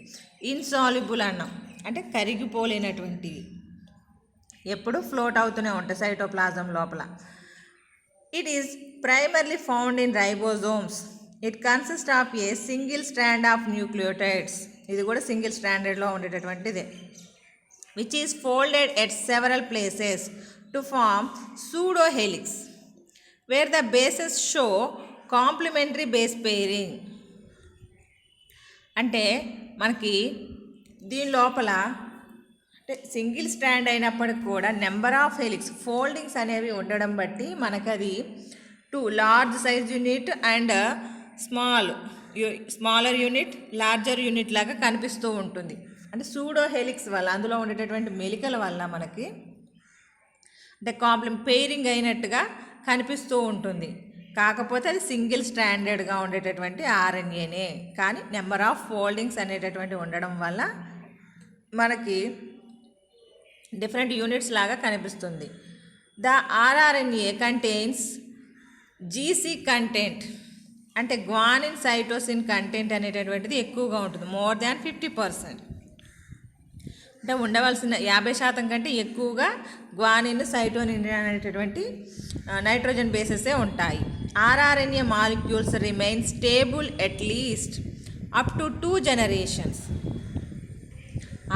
ఇన్సాల్యుబుల్ అన్నాం అంటే కరిగిపోలేనటువంటివి, ఎప్పుడు ఫ్లోట్ అవుతూనే ఉంటాయి సైటోప్లాజం లోపల. It is primarily found in ribosomes. It consist of a single strand of nucleotides. ఇది కూడా సింగిల్ స్ట్రాండెడ్లో ఉండేటటువంటిదే. Which is folded at several places to form pseudo helix where the bases show complementary base pairing. అంటే మనకి దీని లోపల అంటే సింగిల్ స్ట్రాండ్ అయినప్పటికి కూడా నెంబర్ ఆఫ్ హెలిక్స్ ఫోల్డింగ్స్ అనేవి ఉండడం బట్టి మనకు అది 2 large size unit and smaller unit, larger unit లాగా కనిపిస్తూ ఉంటుంది. అంటే సూడో హెలిక్స్ వల్ల, అందులో ఉండేటటువంటి మెలికల వల్ల మనకి అంటే పెయిరింగ్ అయినట్టుగా కనిపిస్తూ ఉంటుంది. కాకపోతే అది సింగిల్ స్ట్రాండెడ్గా ఉండేటటువంటి ఆర్ఎన్ఏనే, కానీ నెంబర్ ఆఫ్ ఫోల్డింగ్స్ అనేటటువంటి ఉండడం వల్ల మనకి డిఫరెంట్ యూనిట్స్ లాగా కనిపిస్తుంది. The rRNA contains GC content, అంటే గ్వానిన్ సైటోసిన్ కంటెంట్ అనేటటువంటిది ఎక్కువగా ఉంటుంది, మోర్ దాన్ 50%. అంటే ఉండవలసిన 50% కంటే ఎక్కువగా గ్వానిన్, సైటోనిన్ అనేటటువంటి నైట్రోజన్ బేసెసే ఉంటాయి. RRNA molecules remain stable at least up to 2 generations.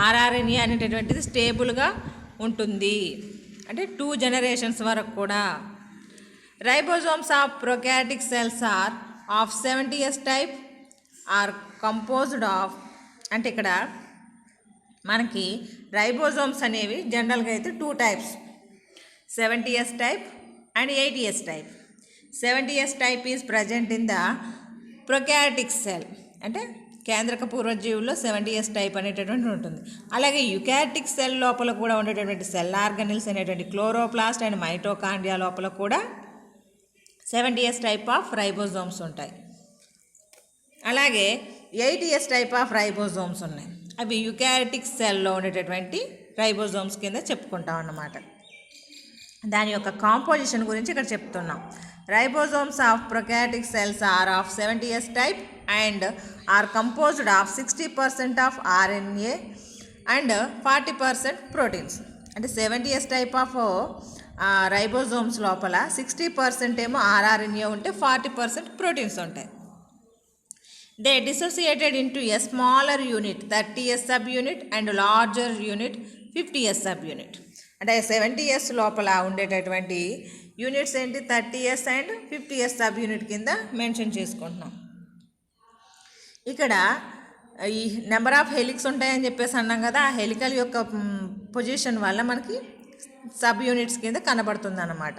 RRNA అనేటటువంటిది స్టేబుల్గా ఉంటుంది, అంటే 2 generations వరకు కూడా. Ribosomes of prokaryotic cells are of 70S type are composed of, అంటే ఇక్కడ మనకి రైబోజోమ్స్ అనేవి జనరల్గా అయితే 2 types, 70S type and 80S type. 70S type is present in the prokaryotic cell, అంటే కేంద్రక పూర్వజీవుల్లో 70S టైప్ అనేటటువంటి ఉంటుంది. అలాగే యుకారియోటిక్ సెల్ లోపల కూడా ఉండేటటువంటి సెల్ ఆర్గనిల్స్ అనేటువంటి క్లోరోప్లాస్ట్ అండ్ మైటోకాండ్రియా లోపల కూడా 70S టైప్ ఆఫ్ రైబోజోమ్స్ ఉంటాయి. అలాగే 80S టైప్ ఆఫ్ రైబోజోమ్స్ ఉన్నాయి. అవి యుకారియోటిక్ సెల్లో ఉండేటటువంటి రైబోజోమ్స్ కింద చెప్పుకుంటాం అన్నమాట. దాని యొక్క కాంపోజిషన్ గురించి ఇక్కడ చెప్తున్నాం. Ribosomes of prokaryotic cells are of 70S type and are composed of 60% of RNA and 40% proteins. అంటే 70S టైప్ ఆఫ్ రైబోజోమ్స్ లోపల 60% ఏమో RNA ఉంటే 40% ప్రోటీన్స్ ఉంటాయి. They dissociated into a smaller unit 30S sub unit and larger unit 50S sub unit. అంటే 70S లోపల ఉండేటటువంటి యూనిట్స్ ఏంటి, 30S and 50S sub unit కింద మెన్షన్ చేసుకుంటున్నాం. ఇక్కడ ఈ నెంబర్ ఆఫ్ హెలిక్స్ ఉంటాయని చెప్పేసి అన్నాం కదా, ఆ హెలికల్ యొక్క పొజిషన్ వల్ల మనకి సబ్ యూనిట్స్ కింద కనబడుతుంది అన్నమాట.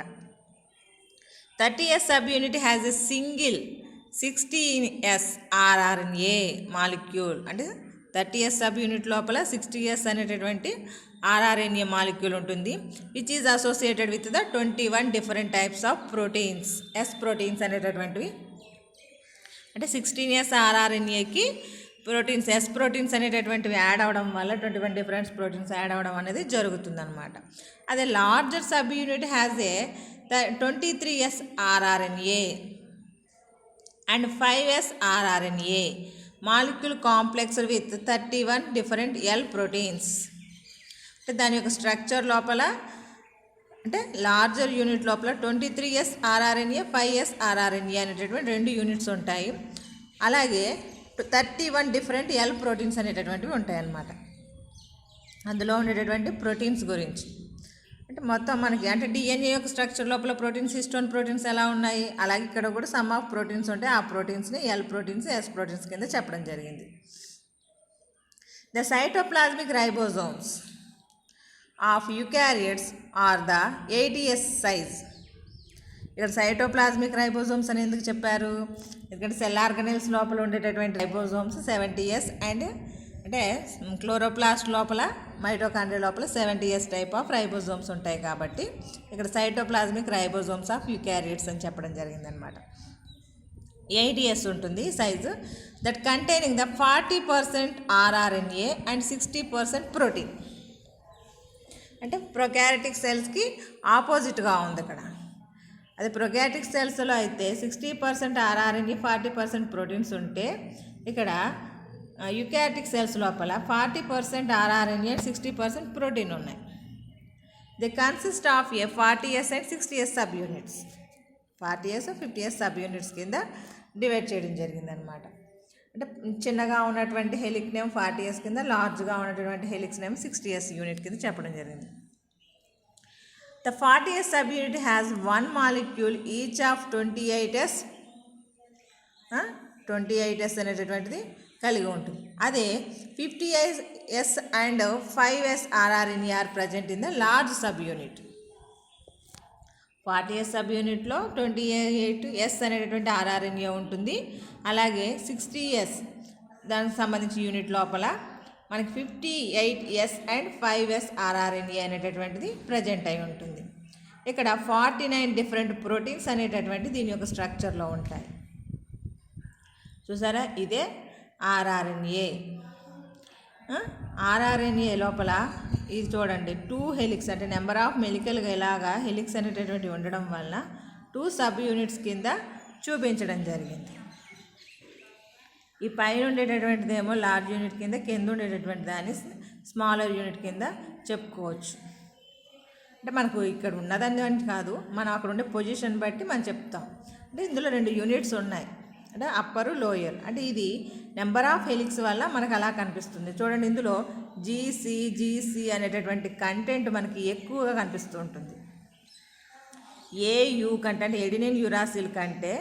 30S sub unit has a single 60S rRNA molecule. అంటే 30S సబ్ యూనిట్ లోపల 60S అనేటటువంటి rRNA మాలిక్యూల్ ఉంటుంది, which is associated with the 21 different types of proteins. S proteins అనేటటువంటివి, అంటే 16S rRNAకి ప్రోటీన్స్, S ప్రోటీన్స్ అనేటటువంటివి యాడ్ అవ్వడం వల్ల 21 డిఫరెంట్ ప్రోటీన్స్ యాడ్ అవ్వడం అనేది జరుగుతుందన్నమాట. అదే larger sub unit has a 23S rRNA and 5S rRNA molecule complex with 31 different L proteins. అంటే దాని యొక్క స్ట్రక్చర్ లోపల, అంటే లార్జర్ యూనిట్ లోపల 23S rRNA 5S rRNA అనేటటువంటి 2 యూనిట్స్ ఉంటాయి. అలాగే 31 డిఫరెంట్ L ప్రోటీన్స్ అనేటటువంటివి ఉంటాయి అన్నమాట. అందులో ఉండేటటువంటి ప్రోటీన్స్ గురించి, అంటే మొత్తం మనకి, అంటే DNA యొక్క స్ట్రక్చర్ లోపల ప్రోటీన్స్, హిస్టోన్ ప్రోటీన్స్ ఎలా ఉన్నాయి, అలాగే ఇక్కడ కూడా సమ్ ఆఫ్ ప్రోటీన్స్ ఉంటాయి. ఆ ప్రోటీన్స్ని L ప్రోటీన్స్, S ప్రోటీన్స్ కింద చెప్పడం జరిగింది. The cytoplasmic ribosomes of eukaryotes are the 80S size. ఇక్కడ సైటోప్లాస్మిక్ రైబోజోమ్స్ అని ఎందుకు చెప్పారు, ఎందుకంటే సెల్ ఆర్గనెల్స్ లోపల ఉండేటటువంటి రైబోజోమ్స్ 70S అండ్, అంటే క్లోరోప్లాస్ట్ లోపల, మైటోకాండ్రియా లోపల 70S టైప్ ఆఫ్ రైబోజోమ్స్ ఉంటాయి కాబట్టి ఇక్కడ సైటోప్లాస్మిక్ రైబోజోమ్స్ ఆఫ్ యూకారియోట్స్ అని చెప్పడం జరిగిందనమాట. 80S ఉంటుంది size, that containing the 40% rRNA and 60% protein. అంటే ప్రొకారియోటిక్ సెల్స్కి ఆపోజిట్గా ఉంది ఇక్కడ. అది ప్రొకారియోటిక్ సెల్స్లో అయితే 60% rRNA 40% ప్రోటీన్స్ ఉంటే, ఇక్కడ యూకారియోటిక్ సెల్స్ లోపల 40% rRNA అండ్ 60% ప్రోటీన్ ఉన్నాయి. They consist of A 40S and 60S sub units. 40S 50S sub units కింద డివైడ్ చేయడం జరిగిందనమాట. అంటే చిన్నగా ఉన్నటువంటి హెలిక్ నేమ్ 40S కింద, లార్జ్గా ఉన్నటువంటి హెలిక్స్ నేమ్ 60S యూనిట్ కింద చెప్పడం జరిగింది. The 40S sub unit has 1 molecule each of 28S అనేటటువంటిది కలిగి ఉంటుంది. అదే 50S and 5S rRNA are present in the large sub unit. 40S sub యూనిట్లో 28S అనేటటువంటి rRNA ఉంటుంది. అలాగే 60S దానికి సంబంధించి యూనిట్ లోపల మనకి 58S అండ్ 5S rRNA అనేటటువంటిది ప్రజెంట్ అయి ఉంటుంది. ఇక్కడ 49 డిఫరెంట్ ప్రోటీన్స్ అనేటటువంటి దీని యొక్క స్ట్రక్చర్లో ఉంటాయి. చూసారా, ఇదే rRNA. rRNA లోపల ఇది చూడండి, 2 హెలిక్స్, అంటే నెంబర్ ఆఫ్ మెలికల్గా ఇలాగా హెలిక్స్ అనేటటువంటి ఉండడం వల్ల 2 సబ్ యూనిట్స్ కింద చూపించడం జరిగింది. ఈ పైన ఉండేటటువంటిది ఏమో లార్జ్ యూనిట్ కింద, కింద ఉండేటటువంటి దాన్ని స్మాలర్ యూనిట్ కింద చెప్పుకోవచ్చు. అంటే మనకు ఇక్కడ ఉన్నదని కాదు, మనం అక్కడ ఉండే పొజిషన్ బట్టి మనం చెప్తాం. అంటే ఇందులో 2 యూనిట్స్ ఉన్నాయి, అంటే అప్పరు లోయర్, అంటే ఇది నెంబర్ ఆఫ్ హెలిక్స్ వల్ల మనకు అలా కనిపిస్తుంది. చూడండి, ఇందులో జీసీ అనేటటువంటి కంటెంట్ మనకి ఎక్కువగా కనిపిస్తూ ఉంటుంది. ఏయు కంటే అంటే ఎడినిన్ యురాసిల్ కంటే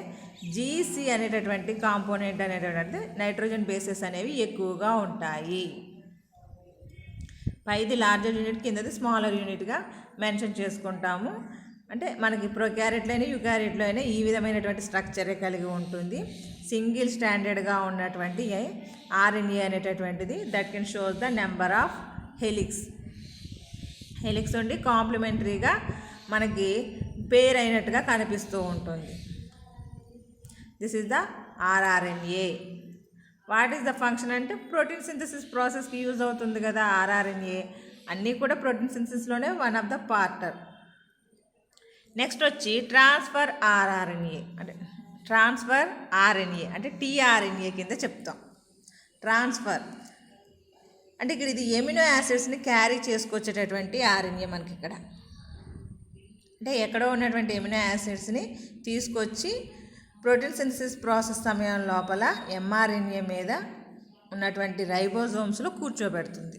జీసీ అనేటటువంటి కాంపోనెంట్ అనేటటువంటి నైట్రోజన్ బేసెస్ అనేవి ఎక్కువగా ఉంటాయి. పైది లార్జర్ యూనిట్, కిందది స్మాలర్ యూనిట్గా మెన్షన్ చేసుకుంటాము. అంటే మనకి ప్రొకారియోట్లో అయినా యూకారియోట్లో అయినా ఈ విధమైనటువంటి స్ట్రక్చరే కలిగి ఉంటుంది. సింగిల్ స్టాండర్డ్గా ఉన్నటువంటి ఆర్ఎన్ఏ అనేటటువంటిది that can shows the number of helix ఉండి కాంప్లిమెంటరీగా మనకి పేర్ అయినట్టుగా కనిపిస్తూ ఉంటుంది. This is the rRNA. What is the function అంటే ప్రోటీన్ సింథసిస్ ప్రాసెస్కి యూజ్ అవుతుంది కదా ఆర్ఆర్ఎన్ఏ. అన్నీ కూడా ప్రోటీన్ సింథసిస్లోనే one of the partner. Next వచ్చి ట్రాన్స్ఫర్ ఆర్ఆర్ఎన్ఏ అంటే ట్రాన్స్ఫర్ ఆర్ఎన్ఏ అంటే టీఆర్ఎన్ఏ కింద చెప్తాం. ట్రాన్స్ఫర్ అంటే ఇక్కడ ఇది ఎమినో యాసిడ్స్ని క్యారీ చేసుకొచ్చేటటువంటి ఆర్ఎన్ఏ మనకి ఇక్కడ. అంటే ఎక్కడో ఉన్నటువంటి ఎమినో యాసిడ్స్ని తీసుకొచ్చి ప్రోటీన్ సింథసిస్ ప్రాసెస్ సమయం లోపల ఎంఆర్ఎన్ఏ మీద ఉన్నటువంటి రైబోజోమ్స్లో కూర్చోబెడుతుంది.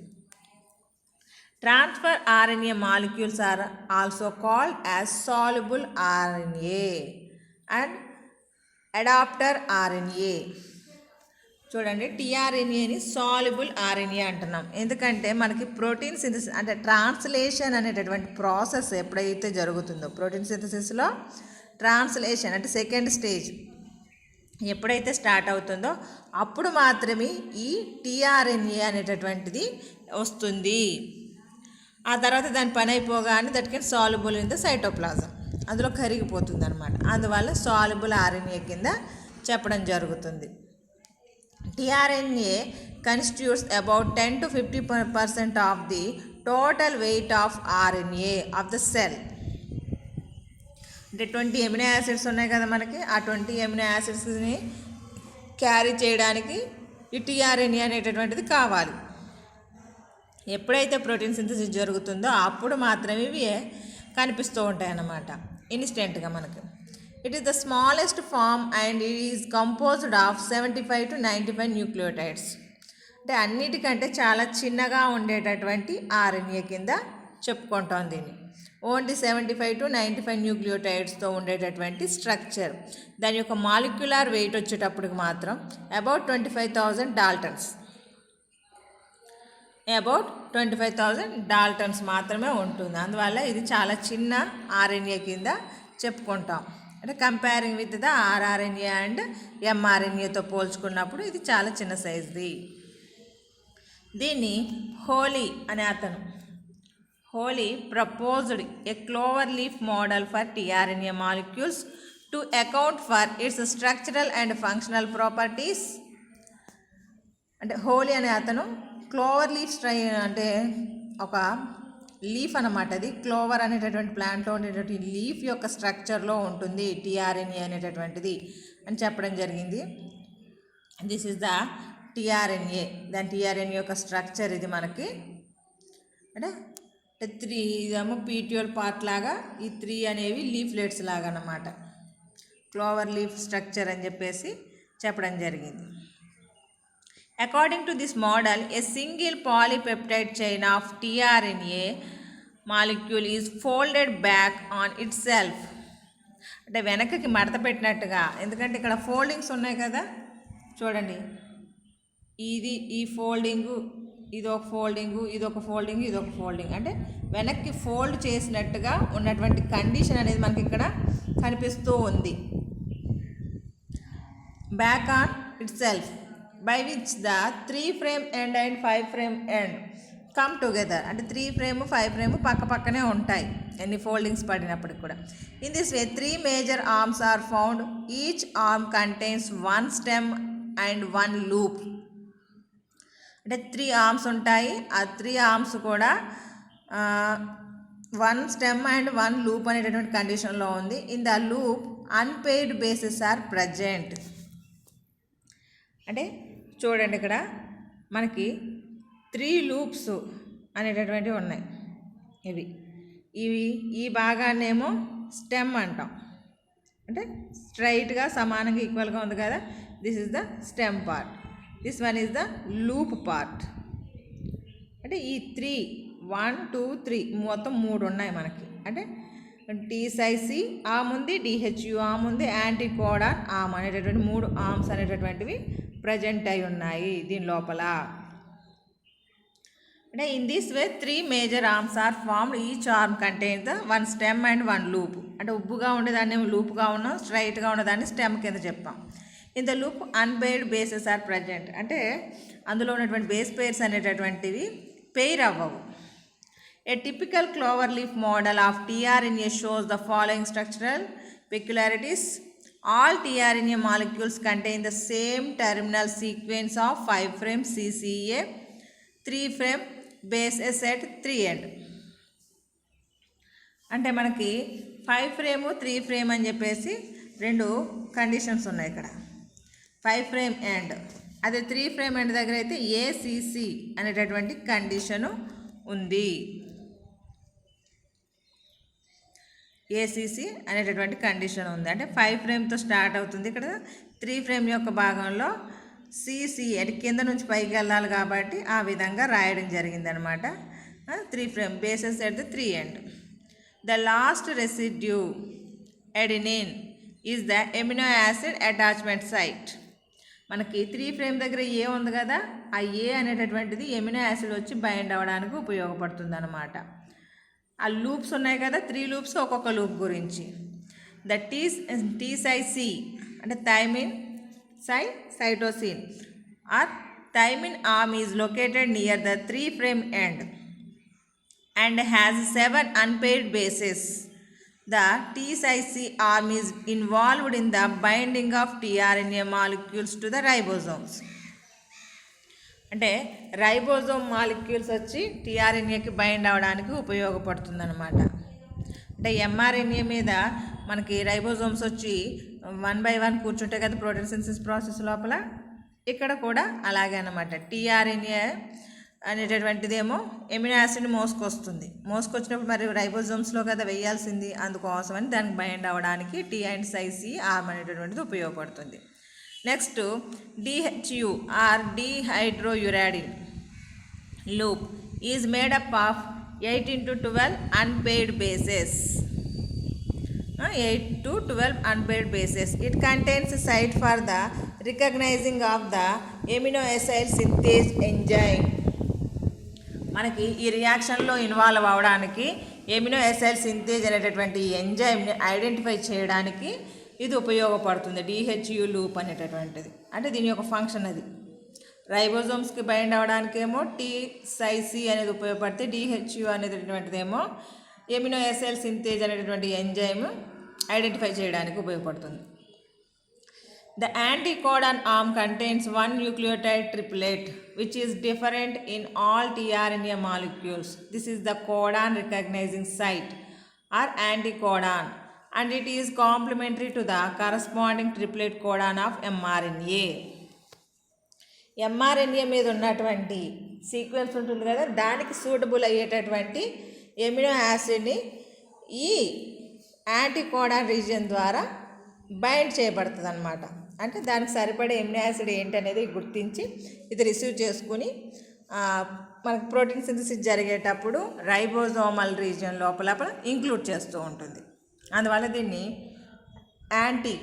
Transfer RNA molecules are also called as soluble RNA and adapter RNA. చూడండి, టీఆర్ఎన్ఏని సాల్యుబుల్ ఆర్ఎన్ఏ అంటున్నాం. ఎందుకంటే మనకి ప్రోటీన్ సింథసిస్ అంటే ట్రాన్స్లేషన్ అనేటటువంటి ప్రాసెస్ ఎప్పుడైతే జరుగుతుందో ప్రోటీన్ సింథసిస్లో ట్రాన్స్లేషన్ అంటే సెకండ్ స్టేజ్ ఎప్పుడైతే స్టార్ట్ అవుతుందో అప్పుడు మాత్రమే ఈ టీఆర్ఎన్ఏ అనేటటువంటిది వస్తుంది. ఆ తర్వాత దాని పని అయిపోగానే that can soluble in the cytoplasm, అందులో కరిగిపోతుంది అనమాట. అందువల్ల సాల్యుబుల్ ఆర్ఎన్ఏ కింద చెప్పడం జరుగుతుంది. TRNA constitutes about 10 to 50% of the total weight of RNA of the cell. అంటే 20 ఎమినో యాసిడ్స్ ఉన్నాయి కదా మనకి, ఆ 20 ఎమినో యాసిడ్స్ని క్యారీ చేయడానికి ఈ టీఆర్ఎన్ఏ అనేటటువంటిది కావాలి. ఎప్పుడైతే ప్రోటీన్ సింథసిస్ జరుగుతుందో అప్పుడు మాత్రమే ఇవి కనిపిస్తూ ఉంటాయి అన్నమాట ఇన్స్టెంట్గా మనకి. It is the smallest form and it is composed of 75 to 95 nucleotides. అంటే అన్నిటికంటే చాలా చిన్నగా ఉండేటటువంటి ఆర్ఎన్ఏ కింద చెప్పుకుంటాం దీన్ని. ఓన్లీ 75 to 95 న్యూక్లియోటైడ్స్తో ఉండేటటువంటి స్ట్రక్చర్. దాని యొక్క మాలిక్యులర్ వెయిట్ వచ్చేటప్పటికి మాత్రం అబౌట్ 25,000 డాల్టన్స్. అబౌట్ 25,000 డాల్టన్స్ మాత్రమే ఉంటుంది. అందువల్ల ఇది చాలా చిన్న ఆర్ఎన్ఏ కింద చెప్పుకుంటాం. అంటే comparing with the rRNA and ఎంఆర్ఎన్ఏతో పోల్చుకున్నప్పుడు ఇది చాలా చిన్న సైజ్ది. దీన్ని Holi proposed a clover leaf model for tRNA molecules to account for its structural and functional properties. అంటే హోలీ అనే అతను క్లోవర్ లీఫ్ అంటే ఒక లీఫ్ అన్నమాట. అది క్లోవర్ అనేటటువంటి ప్లాంట్లో ఉండేటటువంటి లీఫ్ యొక్క స్ట్రక్చర్లో ఉంటుంది టీఆర్ఎన్ఏ అనేటటువంటిది అని చెప్పడం జరిగింది. This is the tRNA. దాని టీఆర్ఎన్ఏ యొక్క స్ట్రక్చర్ ఇది మనకి. అంటే 3 ఇదేమో పీట్యూల్ పార్ట్ లాగా, ఈ 3 అనేవి లీఫ్లెట్స్ లాగా అన్నమాట. క్లోవర్ లీఫ్ స్ట్రక్చర్ అని చెప్పేసి చెప్పడం జరిగింది. According to this model a single polypeptide chain of tRNA molecule is folded back on it self. అంటే వెనకకి మడత పెట్టినట్టుగా, ఎందుకంటే ఇక్కడ ఫోల్డింగ్స్ ఉన్నాయి కదా చూడండి, ఈ ఫోల్డింగు, ఇదొక ఫోల్డింగు, ఇదొక ఫోల్డింగ్, ఇదొక ఫోల్డింగ్. అంటే వెనక్కి ఫోల్డ్ చేసినట్టుగా ఉన్నటువంటి కండిషన్ అనేది మనకి ఇక్కడ కనిపిస్తూ ఉంది. Back on it self by which the 3 frame end and 5 frame end come together. అంటే 3 frame 5 frame పక్క పక్కనే ఉంటాయి ఎన్ని ఫోల్డింగ్స్ పడినప్పటికి కూడా. In this way 3 major arms are found. Each arm contains 1 stem and 1 loop. అంటే 3 ఆర్మ్స్ ఉంటాయి. ఆ 3 ఆర్మ్స్ కూడా 1 stem and 1 loop అనేటటువంటి కండిషన్లో ఉంది. In the loop unpaired bases are present. అంటే చూడండి, ఇక్కడ మనకి 3 లూప్స్ అనేటటువంటివి ఉన్నాయి. ఇవి ఈ భాగాన్నేమో స్టెమ్ అంటాం, అంటే స్ట్రైట్గా సమానంగా ఈక్వల్గా ఉంది కదా, this is the stem part, this one is the loop part. అంటే ఈ 3 1 2 3 మొత్తం 3 ఉన్నాయి మనకి. అంటే టీసైసి ఆర్మ్ ఉంది, డిహెచ్యు ఆర్మ్ ఉంది, యాంటీకోడాన్ ఆర్మ్ అనేటటువంటి 3 ఆర్మ్స్ అనేటటువంటివి ప్రజెంట్ అయి ఉన్నాయి దీని లోపల. అంటే in this way 3 major arms are formed, each arm contains the 1 stem and 1 loop. అంటే ఉబ్బుగా ఉండేదాన్ని లూప్గా ఉన్నాం, స్ట్రైట్గా ఉండేదాన్ని స్టెమ్ కింద చెప్పాం. In the loop unpaired bases are present. అంటే అందులో ఉన్నటువంటి బేస్ పెయిర్స్ అనేటటువంటివి పెయిర్ అవ్వవు. A typical clover leaf model of tRNA shows the following structural peculiarities. All tRNA molecules contain the same terminal sequence of 5' CCA, 3' base S at 3 end. అంటే మనకి 5' 3' అని చెప్పేసి 2 కండిషన్స్ ఉన్నాయి ఇక్కడ. 5' ఎండ్, అదే 3' ఎండ్ దగ్గర అయితే ఏసీసీ అనేటటువంటి కండిషను ఉంది. ఏసీసీ అనేటటువంటి కండిషన్ ఉంది. అంటే 5' స్టార్ట్ అవుతుంది, ఇక్కడ 3' యొక్క భాగంలో సిసి అంటే కింద నుంచి పైకి వెళ్ళాలి కాబట్టి ఆ విధంగా రాయడం జరిగిందనమాట. 3' bases at the 3 end. The last residue adenine is the amino acid attachment site. మనకి 3' దగ్గర ఏ ఉంది కదా, ఆ ఏ అనేటటువంటిది ఎమినో యాసిడ్ వచ్చి బైండ్ అవ్వడానికి ఉపయోగపడుతుంది అనమాట. ఆ లూప్స్ ఉన్నాయి కదా, 3 లూప్స్ ఒక్కొక్క లూప్ గురించి. ద టీసైసి అంటే thymine cytosine or thymine arm is located near the 3' end and has 7 unpaired bases. The T-Cyc arm is involved in the binding of tRNA molecules to the ribosomes. అంటే రైబోజోమ్ మాలిక్యూల్స్ వచ్చి టీఆర్ఎన్ఏకి బైండ్ అవ్వడానికి ఉపయోగపడుతుంది అనమాట. అంటే ఎంఆర్ఎన్ఏ మీద మనకి రైబోజోమ్స్ వచ్చి 1 by 1 కూర్చుంటాయి కదా ప్రోటీన్ సింథసిస్ ప్రాసెస్ లోపల, ఇక్కడ కూడా అలాగే అనమాట. టీఆర్ఎన్ఏ అనేటటువంటిదేమో ఎమినో యాసిడ్ని మోసుకొచ్చినప్పుడు మరి రైబోజోమ్స్లో కదా వేయాల్సింది, అందుకోసమని దానికి బైండ్ అవ్వడానికి టీ&సైసి ఆర్మ్ అనేటటువంటిది ఉపయోగపడుతుంది. Next DHU or dihydrouridine loop is made up of 8 into 12 unpaired bases. 8 to 12 unpaired bases. It contains a site for the recognizing of the amino acid synthase enzyme. మనకి ఈ రియాక్షన్లో ఇన్వాల్వ్ అవ్వడానికి ఎమినో యాసిడ్ సింథేజ్ అనేటటువంటి ఎంజైమ్ని ఐడెంటిఫై చేయడానికి ఇది ఉపయోగపడుతుంది, డిహెచ్యు లూప్ అనేటటువంటిది. అంటే దీని యొక్క ఫంక్షన్ అది. రైబోజోమ్స్కి బైండ్ అవ్వడానికేమో టీ-సైసి అనేది ఉపయోగపడితే, డిహెచ్యు అనేటటువంటిదేమో ఎమినో యాసిడ్ సింథేజ్ అనేటటువంటి ఎంజైమ్ ఐడెంటిఫై చేయడానికి ఉపయోగపడుతుంది. The anticodon arm contains 1 nucleotide triplet which is different in all tRNA molecules. This is the codon recognizing site or anticodon, and it is complementary to the corresponding triplet codon of mRNA. mRNA మీద ఉన్నటువంటి సీక్వెన్స్ ఉంటుంది కదా, దానికి సూటబుల్ అయ్యేటటువంటి ఎమినో యాసిడ్ని ఈ యాంటీకోడాన్ రీజియన్ ద్వారా బైండ్ చేయబడుతుంది అనమాట. అంటే దానికి సరిపడే ఎమినో యాసిడ్ ఏంటనేది గుర్తించి ఇది రిసీవ్ చేసుకుని మనకు ప్రోటీన్ సింథసిస్ జరిగేటప్పుడు రైబోజోమల్ రీజియన్ లోపల ఇంక్లూడ్ చేస్తూ ఉంటుంది. అందువల్ల దీన్ని యాంటీ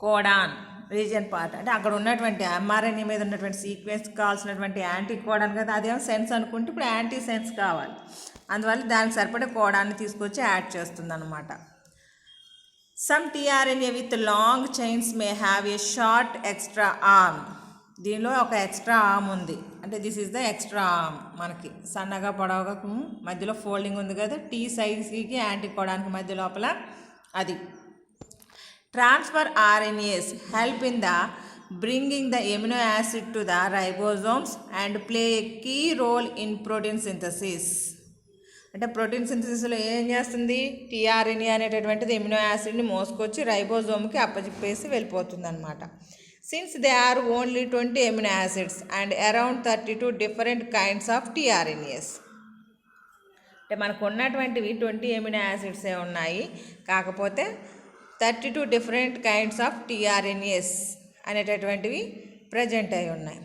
కోడాన్ రీజియన్ పార్ట్, అంటే అక్కడ ఉన్నటువంటి ఎంఆర్ఎన్ఏ మీద ఉన్నటువంటి సీక్వెన్స్ కావాల్సినటువంటి యాంటీ కోడాన్ కదా, అదేమో సెన్స్ అనుకుంటే ఇప్పుడు యాంటీ సెన్స్ కావాలి, అందువల్ల దానికి సరిపడే కోడాన్ని తీసుకొచ్చి యాడ్ చేస్తుంది అనమాట. Some tRNA with long chains may have a short extra arm. దీనిలో ఒక ఎక్స్ట్రా ఆర్మ్ ఉంది, అంటే this is the extra arm. మనకి సన్నగా పొడవుగా మధ్యలో ఫోల్డింగ్ ఉంది కదా, టీ-సైసికి యాంటీకోడాన్కి మధ్య లోపల అది. Transfer RNAs help in the bringing the amino acid to the ribosomes and play a key role in protein synthesis. అంటే ప్రోటీన్ సింథసిస్లో ఏం చేస్తుంది, టీఆర్ఎన్ఏ అనేటటువంటిది ఎమినో యాసిడ్ని మోసుకొచ్చి రైబోజోమ్కి అప్పచెప్పేసి వెళ్ళిపోతుంది అనమాట. Since they are only 20 amino acids and around 32 different kinds of tRNAs. అంటే మనకు ఉన్నటువంటివి 20 ఎమినో యాసిడ్సే ఉన్నాయి, కాకపోతే 32 డిఫరెంట్ కైండ్స్ ఆఫ్ టీఆర్ఎన్ఏస్ అనేటటువంటివి ప్రజెంట్ అయి ఉన్నాయి.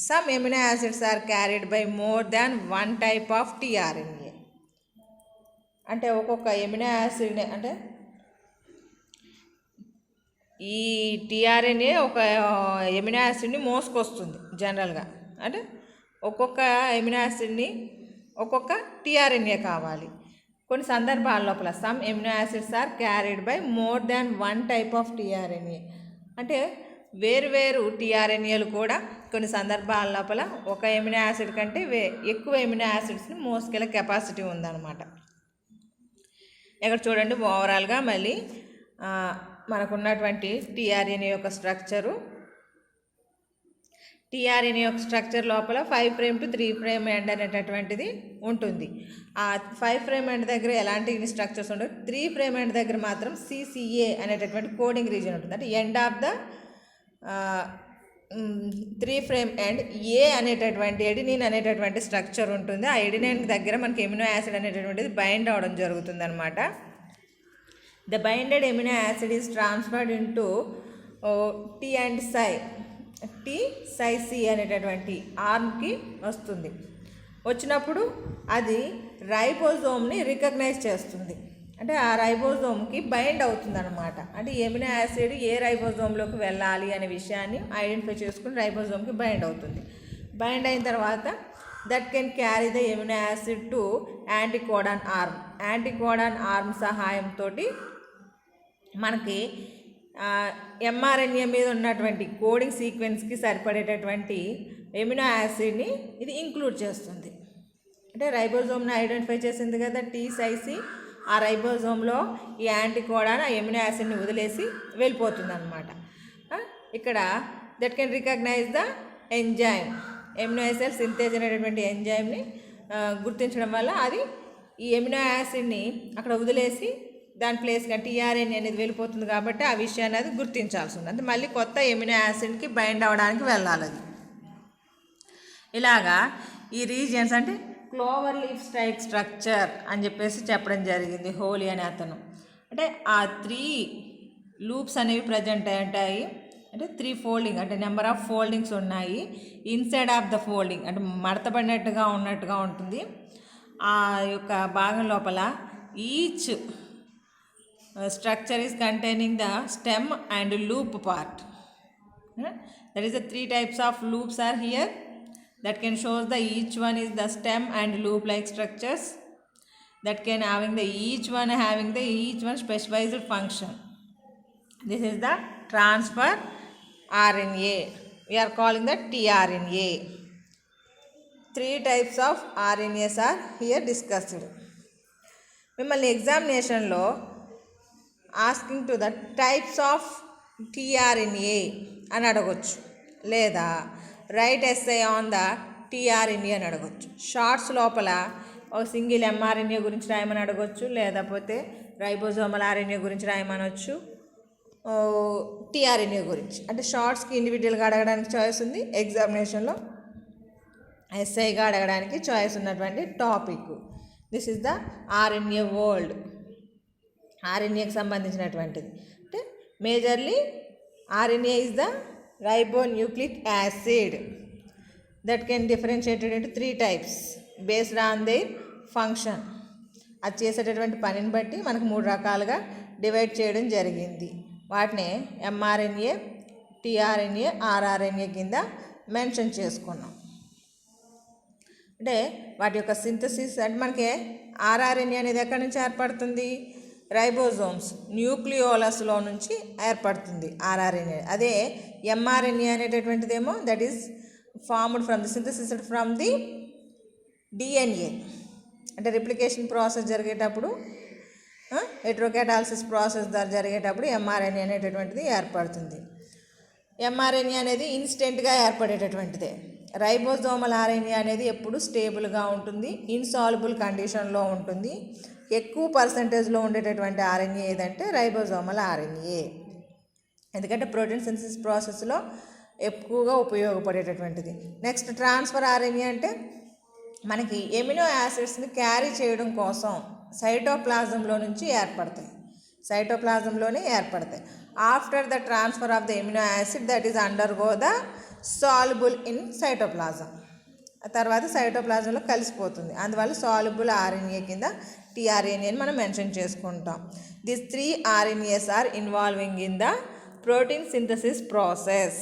Some amino acids are carried by more than one type of tRNA. అంటే ఒక్కొక్క ఎమినో యాసిడ్ అంటే ఈ టీఆర్ఎన్ఏ ఒక ఎమినో యాసిడ్ని మోసుకొస్తుంది జనరల్గా. అంటే ఒక్కొక్క ఎమినో యాసిడ్ని ఒక్కొక్క టీఆర్ఎన్ఏ కావాలి. కొన్ని సందర్భాల లోపల some amino acids are carried by more than one type of tRNA. అంటే వేరు టీఆర్ఎన్ఏలు కూడా కొన్ని సందర్భాల లోపల ఒక ఎమినో యాసిడ్ కంటే ఎక్కువ ఎమినో యాసిడ్స్ని మోసుకెళ్ళే కెపాసిటీ ఉందన్నమాట. ఇక్కడ చూడండి ఓవరాల్గా మళ్ళీ మనకున్నటువంటి టీఆర్ఎన్ఏ యొక్క స్ట్రక్చరు. టీఆర్ఎన్ఏ యొక్క స్ట్రక్చర్ లోపల 5' to 3' ఎండ్ అనేటటువంటిది ఉంటుంది. ఆ 5' ఎండ్ దగ్గర ఎలాంటి స్ట్రక్చర్స్ ఉండవు. 3' ఎండ్ దగ్గర మాత్రం CCA అనేటటువంటి కోడింగ్ రీజన్ ఉంటుంది. అంటే ఎండ్ ఆఫ్ ద 3' ఎండ్ ఏ అనేటటువంటి ఎడినిన్ అనేటటువంటి స్ట్రక్చర్ ఉంటుంది. ఆ ఎడినిన్ దగ్గర మనకి ఎమినో యాసిడ్ అనేటటువంటిది బైండ్ అవడం జరుగుతుంది అనమాట. The binded amino acid is transferred into T and T-C అనేటటువంటి ఆర్మ్కి వస్తుంది. వచ్చినప్పుడు అది రైబోజోమ్ని రికగ్నైజ్ చేస్తుంది. అంటే ఆ రైబోజోమ్కి బైండ్ అవుతుంది అనమాట. అంటే ఎమినో యాసిడ్ ఏ రైబోజోమ్లోకి వెళ్ళాలి అనే విషయాన్ని ఐడెంటిఫై చేసుకుని రైబోజోమ్కి బైండ్ అవుతుంది. బైండ్ అయిన తర్వాత that can carry the amino acid to anticodon arm. Anticodon arm సహాయంతో మనకి mRNA మీద ఉన్నటువంటి కోడింగ్ సీక్వెన్స్కి సరిపడేటటువంటి ఎమినో యాసిడ్ని ఇది ఇంక్లూడ్ చేస్తుంది. అంటే రైబోజోమ్ని ఐడెంటిఫై చేసింది కదా T-C. ఆ రైబోజోమ్లో ఈ యాంటీకోడాన్ ఆ ఎమినో యాసిడ్ని వదిలేసి వెళ్ళిపోతుంది అనమాట. ఇక్కడ that can recognise the enzyme. Amino acid synthase అనేటటువంటి ఎంజైమ్ని గుర్తించడం వల్ల అది ఈ ఎమినో యాసిడ్ని అక్కడ వదిలేసి దాని ప్లేస్గా టీఆర్ఎన్ఏ అనేది వెళ్ళిపోతుంది. కాబట్టి ఆ విషయాన్ని అది గుర్తించాల్సి ఉంది. అంటే మళ్ళీ కొత్త ఎమినో యాసిడ్కి బైండ్ అవ్వడానికి వెళ్ళాలి అది. ఇలాగా ఈ రీజియన్స్ అంటే క్లోవర్ లీఫ్ స్టైక్ స్ట్రక్చర్ అని చెప్పేసి చెప్పడం జరిగింది హోలీ అనే అతను. అంటే ఆ 3 లూప్స్ అనేవి ప్రజెంట్ ఉంటాయి. అంటే 3 ఫోల్డింగ్ అంటే నెంబర్ ఆఫ్ ఫోల్డింగ్స్ ఉన్నాయి. ఇన్సైడ్ ఆఫ్ ద ఫోల్డింగ్ అంటే మడతపడినట్టుగా ఉన్నట్టుగా ఉంటుంది. ఆ యొక్క భాగం లోపల each structure is containing the stem and loop part. That is the 3 types of loops are here. That can show the each one is the stem and loop like structures. That can having the each one specialized function. This is the transfer RNA. We are calling that tRNA. 3 types of RNAs are here discussed. మిమ్మల్ని ఎగ్జామినేషన్లో asking to the types of tRNA అని అడగొచ్చు, లేదా right SI on the tRNA అని అడగొచ్చు. షార్ట్స్ లోపల ఒక సింగిల్ mRNA గురించి రాయమని అడగొచ్చు, లేకపోతే రైబోజోమల్ RNA గురించి రాయమనొచ్చు, టీఆర్ఎన్ఏ గురించి. అంటే షార్ట్స్కి ఇండివిజువల్గా అడగడానికి చాయిస్ ఉంది, ఎగ్జామినేషన్లో ఎస్ఐగా అడగడానికి చాయిస్ ఉన్నటువంటి topic. This is the RNA world. RNAకి సంబంధించినటువంటిది. అంటే majorly RNA is the ribonucleic acid that can differentiated into 3 types based on their function. అది చేసేటటువంటి పనిని బట్టి మనకు 3 రకాలుగా డివైడ్ చేయడం జరిగింది. వాటిని mRNA, tRNA, rRNA కింద మెన్షన్ చేసుకున్నాం. అంటే వాటి యొక్క సింథసిస్ అంటే మనకి rRNA అనేది ఎక్కడి నుంచి ఏర్పడుతుంది? రైబోజోమ్స్ న్యూక్లియోలస్లో నుంచి ఏర్పడుతుంది rRNA. అదే mRNA అనేటటువంటిదేమో that is formed from the synthesis from the DNA. అంటే రిప్లికేషన్ ప్రాసెస్ జరిగేటప్పుడు హెట్రోకాటాలిసిస్ ప్రాసెస్ జరిగేటప్పుడు mRNA అనేటటువంటిది ఏర్పడుతుంది. mRNA అనేది ఇన్స్టెంట్గా ఏర్పడేటటువంటిదే. రైబోజోమల్ RNA అనేది ఎప్పుడు స్టేబుల్గా ఉంటుంది, ఇన్సాల్యుబుల్ కండిషన్లో ఉంటుంది. ఎక్కువ పర్సంటేజ్లో ఉండేటటువంటి RNA ఏదంటే రైబోజోమల్ RNA. ఎందుకంటే ప్రోటీన్ సింథసిస్ ప్రాసెస్లో ఎక్కువగా ఉపయోగపడేటటువంటిది. నెక్స్ట్ ట్రాన్స్ఫర్ RNA అంటే మనకి ఎమినో యాసిడ్స్ని క్యారీ చేయడం కోసం సైటోప్లాజంలో నుంచి ఏర్పడతాయి. సైటోప్లాజంలోనే ఏర్పడతాయి. After the transfer of the amino acid that is undergo the soluble in cytoplasm. తర్వాత సైటోప్లాజంలో కలిసిపోతుంది, అందువల్ల సాల్యుబుల్ ఆర్ఎన్ఏ కింద టీఆర్ఎన్ఏని మనం మెన్షన్ చేసుకుంటాం. This 3 RNAs are involving in the protein synthesis process.